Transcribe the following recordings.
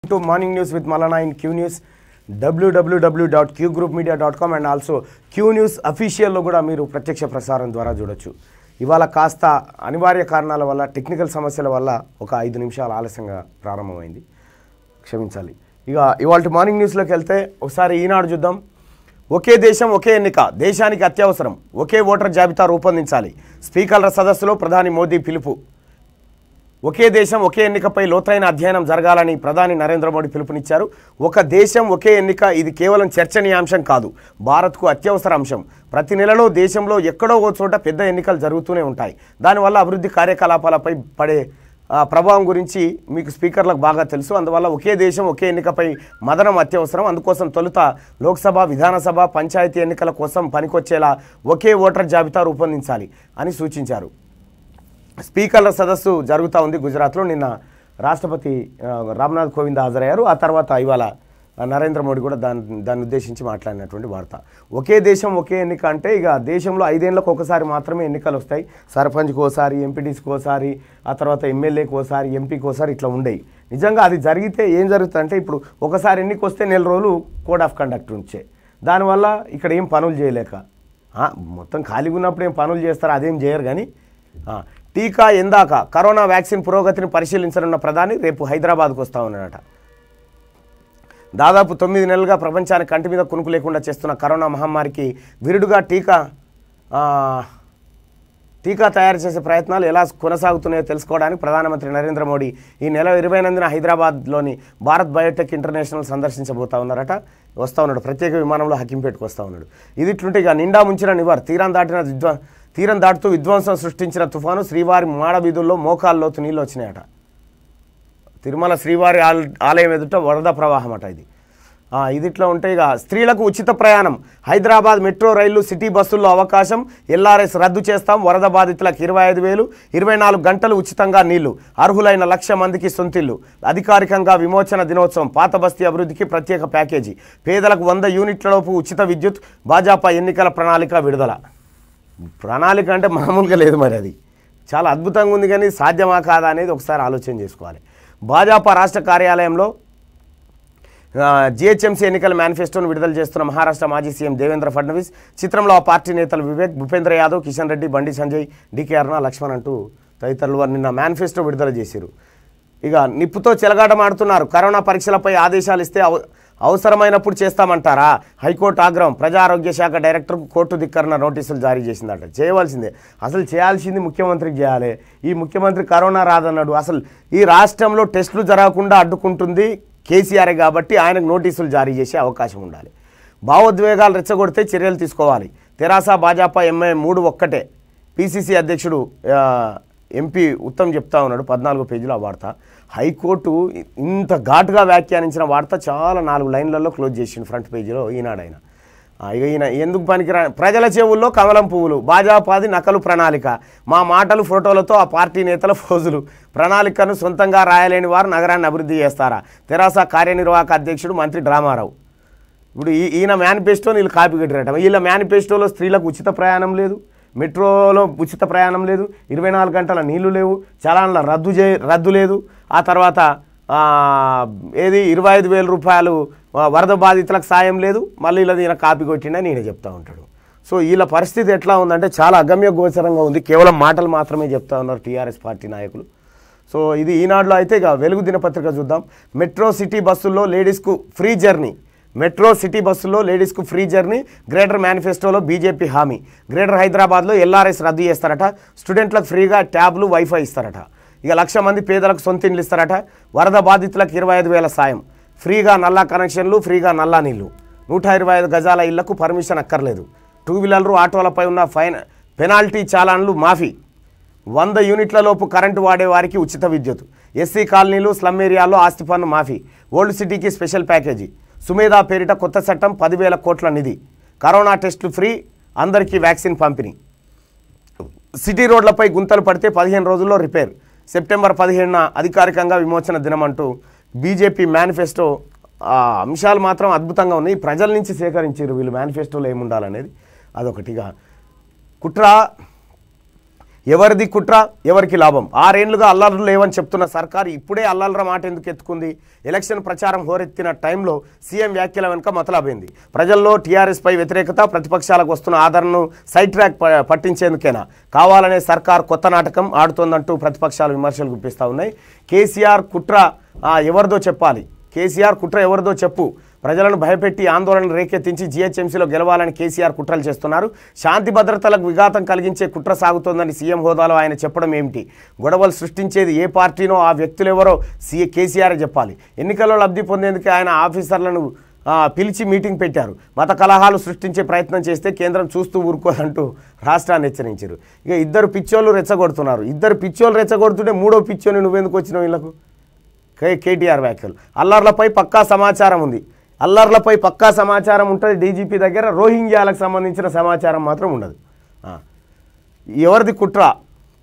To Morning News with Malana in Q News, www.qgroupmedia.com and also Q News official లో కూడా మీరు ప్రత్యక్ష ప్రసారం ద్వారా చూడొచ్చు. ఇవాళ కాస్త అనివార్య కారణాల వల్ల టెక్నికల్ సమస్యల వల్ల ఒక 5 నిమిషాలు ఆలస్యంగా ప్రారంభమైంది. క్షమించాలి. ఇక ఇవాల్టి మార్నింగ్ న్యూస్లోకి వెళ్తే ఒకసారి ఈనాడు చూద్దాం. ఒకే దేశం ఒకే ఎన్నిక దేశానికి అత్యవసరం, ఒకే ఓటర్ జాబితా రూపొందించాలి. స్పీకర్ల సదస్సులో ప్రధాని మోదీ పిలుపు. ఒకే దేశం ఒకే ఎన్నికపై లోతైన అధ్యయనం జరగాలని ప్రధాని నరేంద్ర మోడీ పిలుపునిచ్చారు. ఒక దేశం ఒకే ఎన్నిక ఇది కేవలం చర్చనీయాంశం కాదు, భారత్కు అత్యవసర అంశం. ప్రతి నెలలో దేశంలో ఎక్కడో ఓ చోట పెద్ద ఎన్నికలు జరుగుతూనే ఉంటాయి. దానివల్ల అభివృద్ధి కార్యకలాపాలపై పడే ప్రభావం గురించి మీకు స్పీకర్లకు బాగా తెలుసు. అందువల్ల ఒకే దేశం ఒకే ఎన్నికపై మదనం అత్యవసరం. అందుకోసం తొలుత లోక్సభ, విధానసభ, పంచాయతీ ఎన్నికల కోసం పనికొచ్చేలా ఒకే ఓటర్ జాబితా రూపొందించాలి అని సూచించారు. స్పీకర్ల సదస్సు జరుగుతూ ఉంది గుజరాత్లో. నిన్న రాష్ట్రపతి రామ్నాథ్ కోవింద్ హాజరయ్యారు. ఆ తర్వాత ఇవాళ నరేంద్ర మోడీ కూడా దాన్ని ఉద్దేశించి మాట్లాడినటువంటి వార్త. ఒకే దేశం ఒకే ఎన్నిక అంటే ఇక దేశంలో 5 ఏళ్లకు ఒకసారి మాత్రమే ఎన్నికలు వస్తాయి. సర్పంచ్కి ఒకసారి, ఎంపీటీసీకి ఒకసారి, ఆ తర్వాత ఎమ్మెల్యేకి ఒకసారి, ఎంపీకి ఒకసారి ఇట్లా ఉండేవి. నిజంగా అది జరిగితే ఏం జరుగుతుందంటే ఇప్పుడు ఒకసారి ఎన్నిక వస్తే 4 రోజులు కోడ్ ఆఫ్ కండక్ట్ ఉంచే, దానివల్ల ఇక్కడ ఏం పనులు చేయలేక మొత్తం ఖాళీగా ఉన్నప్పుడు ఏం పనులు చేస్తారు, అదేం చేయరు. కానీ టీకా ఎందాక కరోనా వ్యాక్సిన్ పురోగతిని పరిశీలించనున్న ప్రధాని రేపు హైదరాబాద్కు వస్తూ ఉన్నాడట. దాదాపు 9 నెలలుగా ప్రపంచానికి కంటి మీద కునుకు లేకుండా చేస్తున్న కరోనా మహమ్మారికి విరుడుగా టీకా తయారు చేసే ప్రయత్నాలు ఎలా కొనసాగుతున్నాయో తెలుసుకోవడానికి ప్రధానమంత్రి నరేంద్ర మోడీ ఈ నెల 28న హైదరాబాద్లోని భారత్ బయోటెక్ ఇంటర్నేషనల్ సందర్శించబోతా ఉన్నారట. వస్తూ ఉన్నాడు, ప్రత్యేక విమానంలో హకీంపేటకు వస్తూ ఉన్నాడు. ఇది ఇట్లుంటే ఇక నిండా ముంచిన నివార్ తీరం దాటుతూ విధ్వంసం సృష్టించిన తుఫాను శ్రీవారి మాడవీధుల్లో మోకాల్లోతు నీళ్ళు వచ్చినాయట. తిరుమల శ్రీవారి ఆలయం ఎదుట వరద ప్రవాహం అట. ఇది ఇట్లా ఉంటే ఇక స్త్రీలకు ఉచిత ప్రయాణం, హైదరాబాద్ మెట్రో రైళ్లు, సిటీ బస్సుల్లో అవకాశం, ఎల్ఆర్ఎస్ రద్దు చేస్తాం, వరద బాధితులకు 25,000, 24 గంటలు ఉచితంగా నీళ్లు, అర్హులైన 1,00,000 మందికి సొంతిల్లు, అధికారికంగా విమోచన దినోత్సవం, పాత బస్తీ అభివృద్ధికి ప్రత్యేక ప్యాకేజీ, పేదలకు 100 యూనిట్లలోపు ఉచిత విద్యుత్, భాజపా ఎన్నికల ప్రణాళిక విడుదల. ప్రణాళిక అంటే మామూలుగా లేదు, మరి అది చాలా అద్భుతంగా ఉంది. కానీ సాధ్యమా కాదా అనేది ఒకసారి ఆలోచన చేసుకోవాలి. భాజపా రాష్ట్ర కార్యాలయంలో జిహెచ్ఎంసీ ఎన్నికల మేనిఫెస్టోను విడుదల చేస్తున్న మహారాష్ట్ర మాజీ సీఎం దేవేంద్ర ఫడ్నవీస్. చిత్రంలో ఆ పార్టీ నేతలు వివేక్, భూపేంద్ర యాదవ్, కిషన్ రెడ్డి, బండి సంజయ్, డికే అరుణ, లక్ష్మణ్ అంటూ తదితరులు నిన్న మేనిఫెస్టో విడుదల చేశారు. ఇక నిప్పుతో చెలగాటమాడుతున్నారు. కరోనా పరీక్షలపై ఆదేశాలు ఇస్తే అవసరమైనప్పుడు చేస్తామంటారా? హైకోర్టు ఆగ్రహం. ప్రజా ఆరోగ్య శాఖ డైరెక్టర్కు కోర్టు ధిక్కరణ నోటీసులు జారీ చేసిందట. చేయవలసిందే, అసలు చేయాల్సింది ముఖ్యమంత్రికి చేయాలి. ఈ ముఖ్యమంత్రి కరోనా రాదన్నాడు. అసలు ఈ రాష్ట్రంలో టెస్టులు జరగకుండా అడ్డుకుంటుంది కేసీఆర్ కాబట్టి ఆయనకు నోటీసులు జారీ చేసే అవకాశం ఉండాలి. భావోద్వేగాలు రెచ్చగొడితే చర్యలు తీసుకోవాలి. తెరాస, భాజపా, ఎంఐ 3 ఒక్కటే. పిసిసి అధ్యక్షుడు ఎంపీ ఉత్తమ్ చెప్తా ఉన్నాడు. 14 పేజీల వార్త. హైకోర్టు ఇంత ఘాటుగా వ్యాఖ్యానించిన వార్త చాలా 4 లైన్లలో క్లోజ్ చేసిండు ఫ్రంట్ పేజీలో ఈనాడైన. ఇక ఈయన ఎందుకు పనికిరా? ప్రజల చెవుల్లో కమలం పువ్వులు, భాజపాది నకలు ప్రణాళిక, మా మాటలు ఫోటోలతో ఆ పార్టీ నేతల ఫోజులు, ప్రణాళికను సొంతంగా రాయలేని వారు నగరాన్ని అభివృద్ధి చేస్తారా? తెరాస కార్యనిర్వాహక అధ్యక్షుడు మంత్రి డ్రామారావు. ఇప్పుడు ఈయన మేనిఫెస్టో వీళ్ళు కాపీ కట్టిరట. వీళ్ళ మేనిఫెస్టోలో స్త్రీలకు ఉచిత ప్రయాణం లేదు, మెట్రోలో ఉచిత ప్రయాణం లేదు, 24 గంటల నీళ్లు లేవు, చలాన్ల రద్దు లేదు, ఆ తర్వాత 25,000 రూపాయలు వరద బాధితులకు సాయం లేదు. మళ్ళీ ఇలా ఈయన కాపీ కొట్టిండని నేను చెప్తా ఉంటాడు. సో వీళ్ళ పరిస్థితి ఎట్లా ఉందంటే చాలా అగమ్య గోచరంగా ఉంది. కేవలం మాటలు మాత్రమే చెప్తా ఉన్నారు టీఆర్ఎస్ పార్టీ నాయకులు. సో ఇది ఈనాడులో అయితే ఇక వెలుగు దినపత్రిక చూద్దాం. మెట్రో సిటీ బస్సుల్లో లేడీస్కు ఫ్రీ జర్నీ. మెట్రో సిటీ బస్సుల్లో లేడీస్కు ఫ్రీ జర్నీ. గ్రేటర్ మేనిఫెస్టోలో బీజేపీ హామీ. గ్రేటర్ హైదరాబాద్లో ఎల్ఆర్ఎస్ రద్దు చేస్తారట. స్టూడెంట్లకు ఫ్రీగా ట్యాబ్లు, వైఫై ఇస్తారట. ఇక 1,00,000 మంది పేదలకు సొంతిండ్లు ఇస్తారట. వరద బాధితులకు 25,000 సాయం. ఫ్రీగా నల్లా కనెక్షన్లు, ఫ్రీగా నల్లా నీళ్లు. 125 గజాల ఇళ్లకు పర్మిషన్ అక్కర్లేదు. 2 వీలర్లు, ఆటోలపై ఉన్న పెనాల్టీ చాలాన్లు మాఫీ. 100 యూనిట్లలోపు కరెంటు వాడే వారికి ఉచిత విద్యుత్. ఎస్సీ కాలనీలు, స్లమ్ ఏరియాల్లో ఆస్తి పన్ను మాఫీ. ఓల్డ్ సిటీకి స్పెషల్ ప్యాకేజీ. సుమేధా పేరిట కొత్త చట్టం, 10,000 కోట్ల నిధి. కరోనా టెస్టులు ఫ్రీ, అందరికీ వ్యాక్సిన్ పంపిణీ. సిటీ రోడ్లపై గుంతలు పడితే 15 రోజుల్లో రిపేర్. సెప్టెంబర్ 15న అధికారికంగా విమోచన దినం అంటూ బీజేపీ మేనిఫెస్టో అంశాలు మాత్రం అద్భుతంగా ఉన్నాయి. ప్రజల నుంచి సేకరించారు వీళ్ళు మేనిఫెస్టోలో ఏముండాలనేది. అదొకటిగా కుట్ర. ఎవరిది కుట్ర, ఎవరికి లాభం? 6 ఏళ్లుగా అల్లర్లు లేవని చెప్తున్న సర్కారు ఇప్పుడే అల్లర్ల మాట ఎందుకు ఎత్తుకుంది? ఎలక్షన్ ప్రచారం హోరెత్తిన టైంలో సీఎం వ్యాఖ్యల వెనుక మతలబైంది. ప్రజల్లో టీఆర్ఎస్పై వ్యతిరేకత, ప్రతిపక్షాలకు వస్తున్న ఆదరణను సైడ్ ట్రాక్ పట్టించేందుకేనా కావాలనే సర్కార్ కొత్త నాటకం ఆడుతోందంటూ ప్రతిపక్షాలు విమర్శలు గుప్పిస్తూ ఉన్నాయి. కేసీఆర్ కుట్ర ఎవరిదో చెప్పాలి, కేసీఆర్ కుట్ర ఎవరిదో చెప్పు, ప్రజలను భయపెట్టి ఆందోళన రేకెత్తించి జీహెచ్ఎంసీలో గెలవాలని కేసీఆర్ కుట్రలు చేస్తున్నారు. శాంతి భద్రతలకు విఘాతం కలిగించే కుట్ర సాగుతోందని సీఎం హోదాలో ఆయన చెప్పడం ఏమిటి? గొడవలు సృష్టించేది ఏ పార్టీనో ఆ వ్యక్తులెవరో కేసీఆర్ చెప్పాలి. ఎన్నికల్లో లబ్ధి పొందేందుకు ఆయన ఆఫీసర్లను పిలిచి మీటింగ్ పెట్టారు. మత కలహాలు సృష్టించే ప్రయత్నం చేస్తే కేంద్రం చూస్తూ ఊరుకోదంటూ రాష్ట్రాన్ని హెచ్చరించారు. ఇక 2 పిచ్చోళ్ళు రెచ్చగొడుతున్నారు. 2 పిచ్చోళ్ళు రెచ్చగొడుతుంటే 3వ పిచ్చోని నువ్వెందుకు వచ్చినావు వీళ్ళకు? కేటీఆర్ వ్యాఖ్యలు. అల్లర్లపై పక్కా సమాచారం ఉంది, అల్లర్లపై పక్కా సమాచారం ఉంటుంది డీజీపీ దగ్గర. రోహింగ్యాలకు సంబంధించిన సమాచారం మాత్రం ఉండదు. ఎవరిది కుట్ర?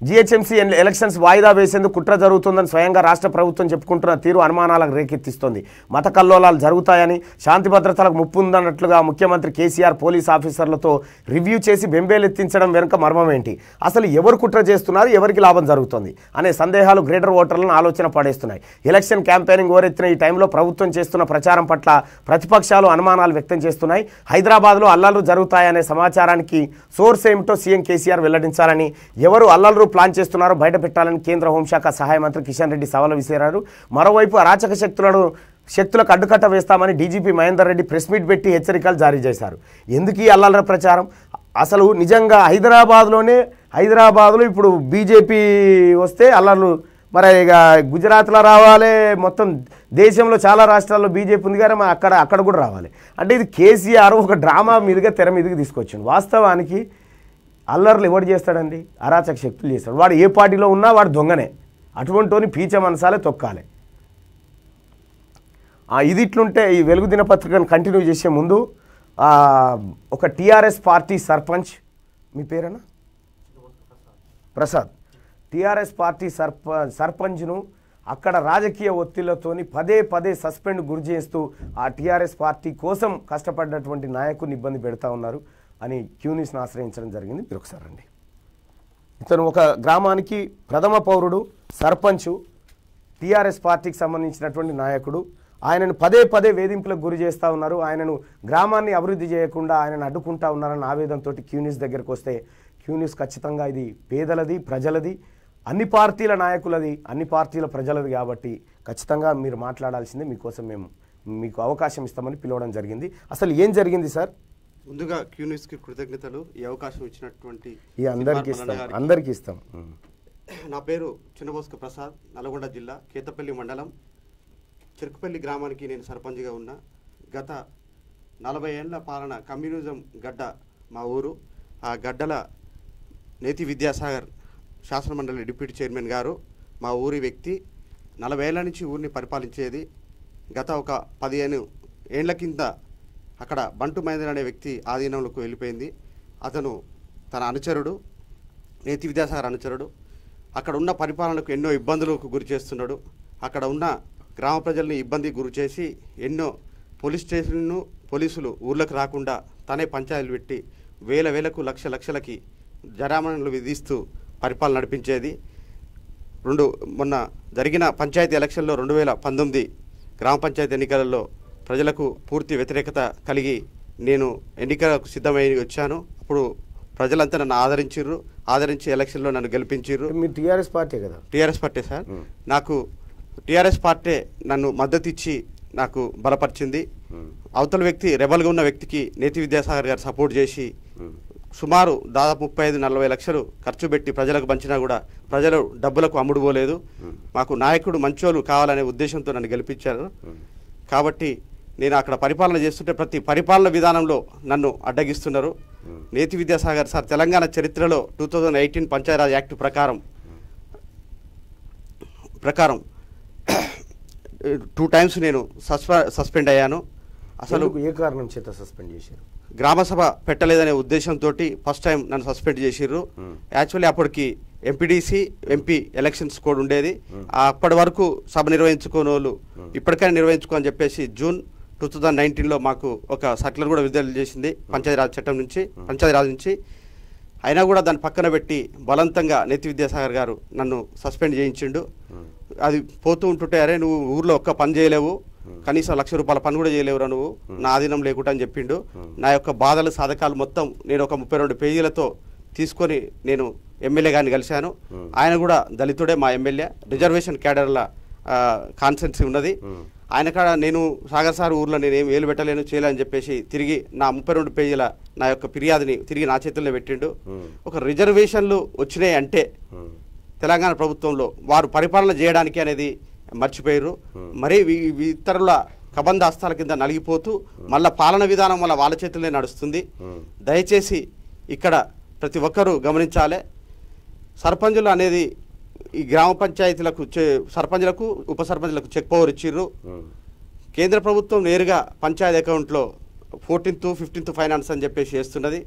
జీహెచ్ఎంసీ ఎలక్షన్స్ వాయిదా వేసేందుకు కుట్ర జరుగుతుందని స్వయంగా రాష్ట్ర ప్రభుత్వం చెప్పుకుంటున్న తీరు అనుమానాలకు రేకెత్తిస్తోంది. మత కల్లోలాలు జరుగుతాయని, శాంతి భద్రతలకు ముప్పు ఉందన్నట్లుగా ముఖ్యమంత్రి కేసీఆర్ పోలీస్ ఆఫీసర్లతో రివ్యూ చేసి బెంబేలెత్తించడం వెనుక మర్మం ఏంటి? అసలు ఎవరు కుట్ర చేస్తున్నారు, ఎవరికి లాభం జరుగుతుంది అనే సందేహాలు గ్రేటర్ ఓటర్లను ఆలోచన పడేస్తున్నాయి. ఎలక్షన్ క్యాంపెయినింగ్ ఓరెత్తిన ఈ టైంలో ప్రభుత్వం చేస్తున్న ప్రచారం పట్ల ప్రతిపక్షాలు అనుమానాలు వ్యక్తం చేస్తున్నాయి. హైదరాబాద్లో అల్లర్లు జరుగుతాయనే సమాచారానికి సోర్స్ ఏమిటో సీఎం కేసీఆర్ వెల్లడించాలని, ఎవరు అల్లర్లు ప్లాన్ చేస్తున్నారో బయట పెట్టాలని కేంద్ర హోంశాఖ సహాయ మంత్రి కిషన్ రెడ్డి సవాలు విసిరారు. మరోవైపు అరాచక శక్తులకు అడ్డుకట్ట వేస్తామని DGP Mahender Reddy press meet పెట్టి హెచ్చరికలు జారీ చేశారు. ఎందుకు ఈ అల్లర్ల ప్రచారం? అసలు నిజంగా హైదరాబాద్లో ఇప్పుడు బీజేపీ వస్తే అల్లర్లు మరి ఇక గుజరాత్లో రావాలి, మొత్తం దేశంలో చాలా రాష్ట్రాల్లో బీజేపీ ఉంది కానీ అక్కడ కూడా రావాలి. అంటే ఇది కేసీఆర్ ఒక డ్రామా మీదుగా తెర మీదకి తీసుకొచ్చింది. వాస్తవానికి అల్లర్లు ఎవడు చేస్తాడండి? అరాచక శక్తులు చేస్తాడు. వాడు ఏ పార్టీలో ఉన్నా వాడు దొంగనే. అటువంటిని పీచ మనసాలే తొక్కాలి. ఇది ఇట్లుంటే ఈ వెలుగు దినపత్రికను కంటిన్యూ చేసే ముందు ఒక టీఆర్ఎస్ పార్టీ సర్పంచ్, మీ పేరేనా? ప్రసాద్. టీఆర్ఎస్ పార్టీ సర్పంచ్ను అక్కడ రాజకీయ ఒత్తిళ్లతోని పదే సస్పెండ్ గురి చేస్తూ ఆ టీఆర్ఎస్ పార్టీ కోసం కష్టపడినటువంటి నాయకుడిని ఇబ్బంది పెడతా ఉన్నారు అని క్యూన్యూస్ని ఆశ్రయించడం జరిగింది. మీరు ఒకసారి రండి. ఇతను ఒక గ్రామానికి ప్రథమ పౌరుడు, సర్పంచు, టీఆర్ఎస్ పార్టీకి సంబంధించినటువంటి నాయకుడు. ఆయనను పదే వేధింపులకు గురి చేస్తూ ఉన్నారు. ఆయనను గ్రామాన్ని అభివృద్ధి చేయకుండా ఆయనను అడ్డుకుంటా ఉన్నారన్న ఆవేదనతో క్యూన్యూస్ దగ్గరకు వస్తే క్యూన్యూస్ ఖచ్చితంగా ఇది పేదలది, ప్రజలది, అన్ని పార్టీల నాయకులది, అన్ని పార్టీల ప్రజలది కాబట్టి ఖచ్చితంగా మీరు మాట్లాడాల్సిందే. మీకోసం మేము మీకు అవకాశం ఇస్తామని పిలవడం జరిగింది. అసలు ఏం జరిగింది సార్? ముందుగా క్యూన్యూస్కి కృతజ్ఞతలు. ఈ అవకాశం ఇచ్చినటువంటి అందరికీ ఇస్తాం. నా పేరు చిన్నబోస్క ప్రసాద్, నల్గొండ జిల్లా కేతపల్లి మండలం చెరుకుపల్లి గ్రామానికి నేను సర్పంచ్గా ఉన్నా. గత 40 ఏళ్ల పాలన కమ్యూనిజం గడ్డ మా ఊరు. ఆ గడ్డల నేతి విద్యాసాగర్ శాసనమండలి డిప్యూటీ చైర్మన్ గారు మా ఊరి వ్యక్తి. 40 ఏళ్ల నుంచి ఊరిని పరిపాలించేది. గత ఒక 15 ఏళ్ల కింద అక్కడ బంటు మహేందర్ అనే వ్యక్తి ఆధీనంలోకి వెళ్ళిపోయింది. అతను తన అనుచరుడు, నేతి విద్యాసాగర్ అనుచరుడు. అక్కడ ఉన్న పరిపాలనకు ఎన్నో ఇబ్బందులకు గురి చేస్తున్నాడు. అక్కడ ఉన్న గ్రామ ప్రజల్ని ఇబ్బంది గురి చేసి ఎన్నో పోలీస్ స్టేషన్ను పోలీసులు ఊర్లకు రాకుండా తనే పంచాయతీలు పెట్టి వేలకు లక్షలకి జరామణలు విధిస్తూ పరిపాలన నడిపించేది. మొన్న జరిగిన పంచాయతీ ఎలక్షన్లో 2019 గ్రామ పంచాయతీ ఎన్నికలలో ప్రజలకు పూర్తి వ్యతిరేకత కలిగి నేను ఎన్నికలకు సిద్ధమై వచ్చాను. అప్పుడు ప్రజలంతా నన్ను ఆదరించి ఎలక్షన్లో నన్ను గెలిపించారు. మీరు టీఆర్ఎస్ పార్టీ కదా? TRS party sir. నాకు టీఆర్ఎస్ పార్టీ నన్ను మద్దతు ఇచ్చి నాకు బలపరిచింది. అవతల వ్యక్తి రెబల్గా ఉన్న వ్యక్తికి నేతి విద్యాసాగర్ గారు సపోర్ట్ చేసి సుమారు దాదాపు 35-40 లక్షలు ఖర్చు పెట్టి ప్రజలకు పంచినా కూడా ప్రజలు డబ్బులకు అమ్ముడుపోలేదు. మాకు నాయకుడు మంచోళ్ళు కావాలనే ఉద్దేశంతో నన్ను గెలిపించారు. కాబట్టి నేను అక్కడ పరిపాలన చేస్తుంటే ప్రతి పరిపాలన విధానంలో నన్ను అడ్డగిస్తున్నారు. నేతి విద్యాసాగర్ సార్ తెలంగాణ చరిత్రలో 2018 పంచాయతీరాజ్ యాక్ట్ ప్రకారం 2 టైమ్స్ నేను సస్పెండ్ అయ్యాను. అసలు ఏ కారణం చేత సస్పెండ్ చేశారు? గ్రామసభ పెట్టలేదనే ఉద్దేశంతో ఫస్ట్ టైం నన్ను సస్పెండ్ చేసిర్రు. యాక్చువల్లీ అప్పటికి ఎంపీడీసీ ఎంపీ ఎలక్షన్స్ కూడా ఉండేది. అప్పటి వరకు సభ నిర్వహించుకోని వాళ్ళు ఇప్పటికైనా నిర్వహించుకోని చెప్పేసి జూన్ 2019లో మాకు ఒక సర్క్యులర్ కూడా విడుదల చేసింది పంచాయతీరాజ్ చట్టం నుంచి, పంచాయతీరాజ్ నుంచి. అయినా కూడా దాన్ని పక్కన పెట్టి బలవంతంగా నేతి విద్యాసాగర్ గారు నన్ను సస్పెండ్ చేయించిండు. అది పోతూ ఉంటుంటే, అరే నువ్వు ఊర్లో ఒక్క పని చేయలేవు, కనీసం ₹1,00,000 పని కూడా చేయలేవురా నువ్వు, నా ఆధీనం లేకుండా అని చెప్పిండు. నా యొక్క బాధలు సాధకాలు మొత్తం నేను ఒక 32 పేజీలతో తీసుకొని నేను ఎమ్మెల్యే గారిని కలిశాను. ఆయన కూడా దళితుడే, మా ఎమ్మెల్యే, రిజర్వేషన్ క్యాడర్ల కాన్సెన్సీ ఉన్నది. ఆయన కాడ నేను సాగర్ సార్ ఊర్లో నేను ఏం వేలు పెట్టలేను చేయలేని చెప్పేసి తిరిగి నా 32 పేజీల నా యొక్క ఫిర్యాదుని తిరిగి నా చేతుల్లో పెట్టిండు. ఒక రిజర్వేషన్లు వచ్చినాయి అంటే తెలంగాణ ప్రభుత్వంలో వారు పరిపాలన చేయడానికి అనేది మర్చిపోయారు. మరి ఇతరుల కబంధాస్తాల కింద నలిగిపోతూ మళ్ళా పాలన విధానం వల్ల వాళ్ళ చేతుల్లో నడుస్తుంది. దయచేసి ఇక్కడ ప్రతి ఒక్కరూ గమనించాలి. సర్పంచులు అనేది ఈ గ్రామ పంచాయతీలకు సర్పంచులకు ఉప సర్పంచులకు చెక్ పవర్ ఇచ్చిర్రు. కేంద్ర ప్రభుత్వం నేరుగా పంచాయతీ అకౌంట్లో 14th 15th ఫైనాన్స్ అని చెప్పేసి చేస్తున్నది.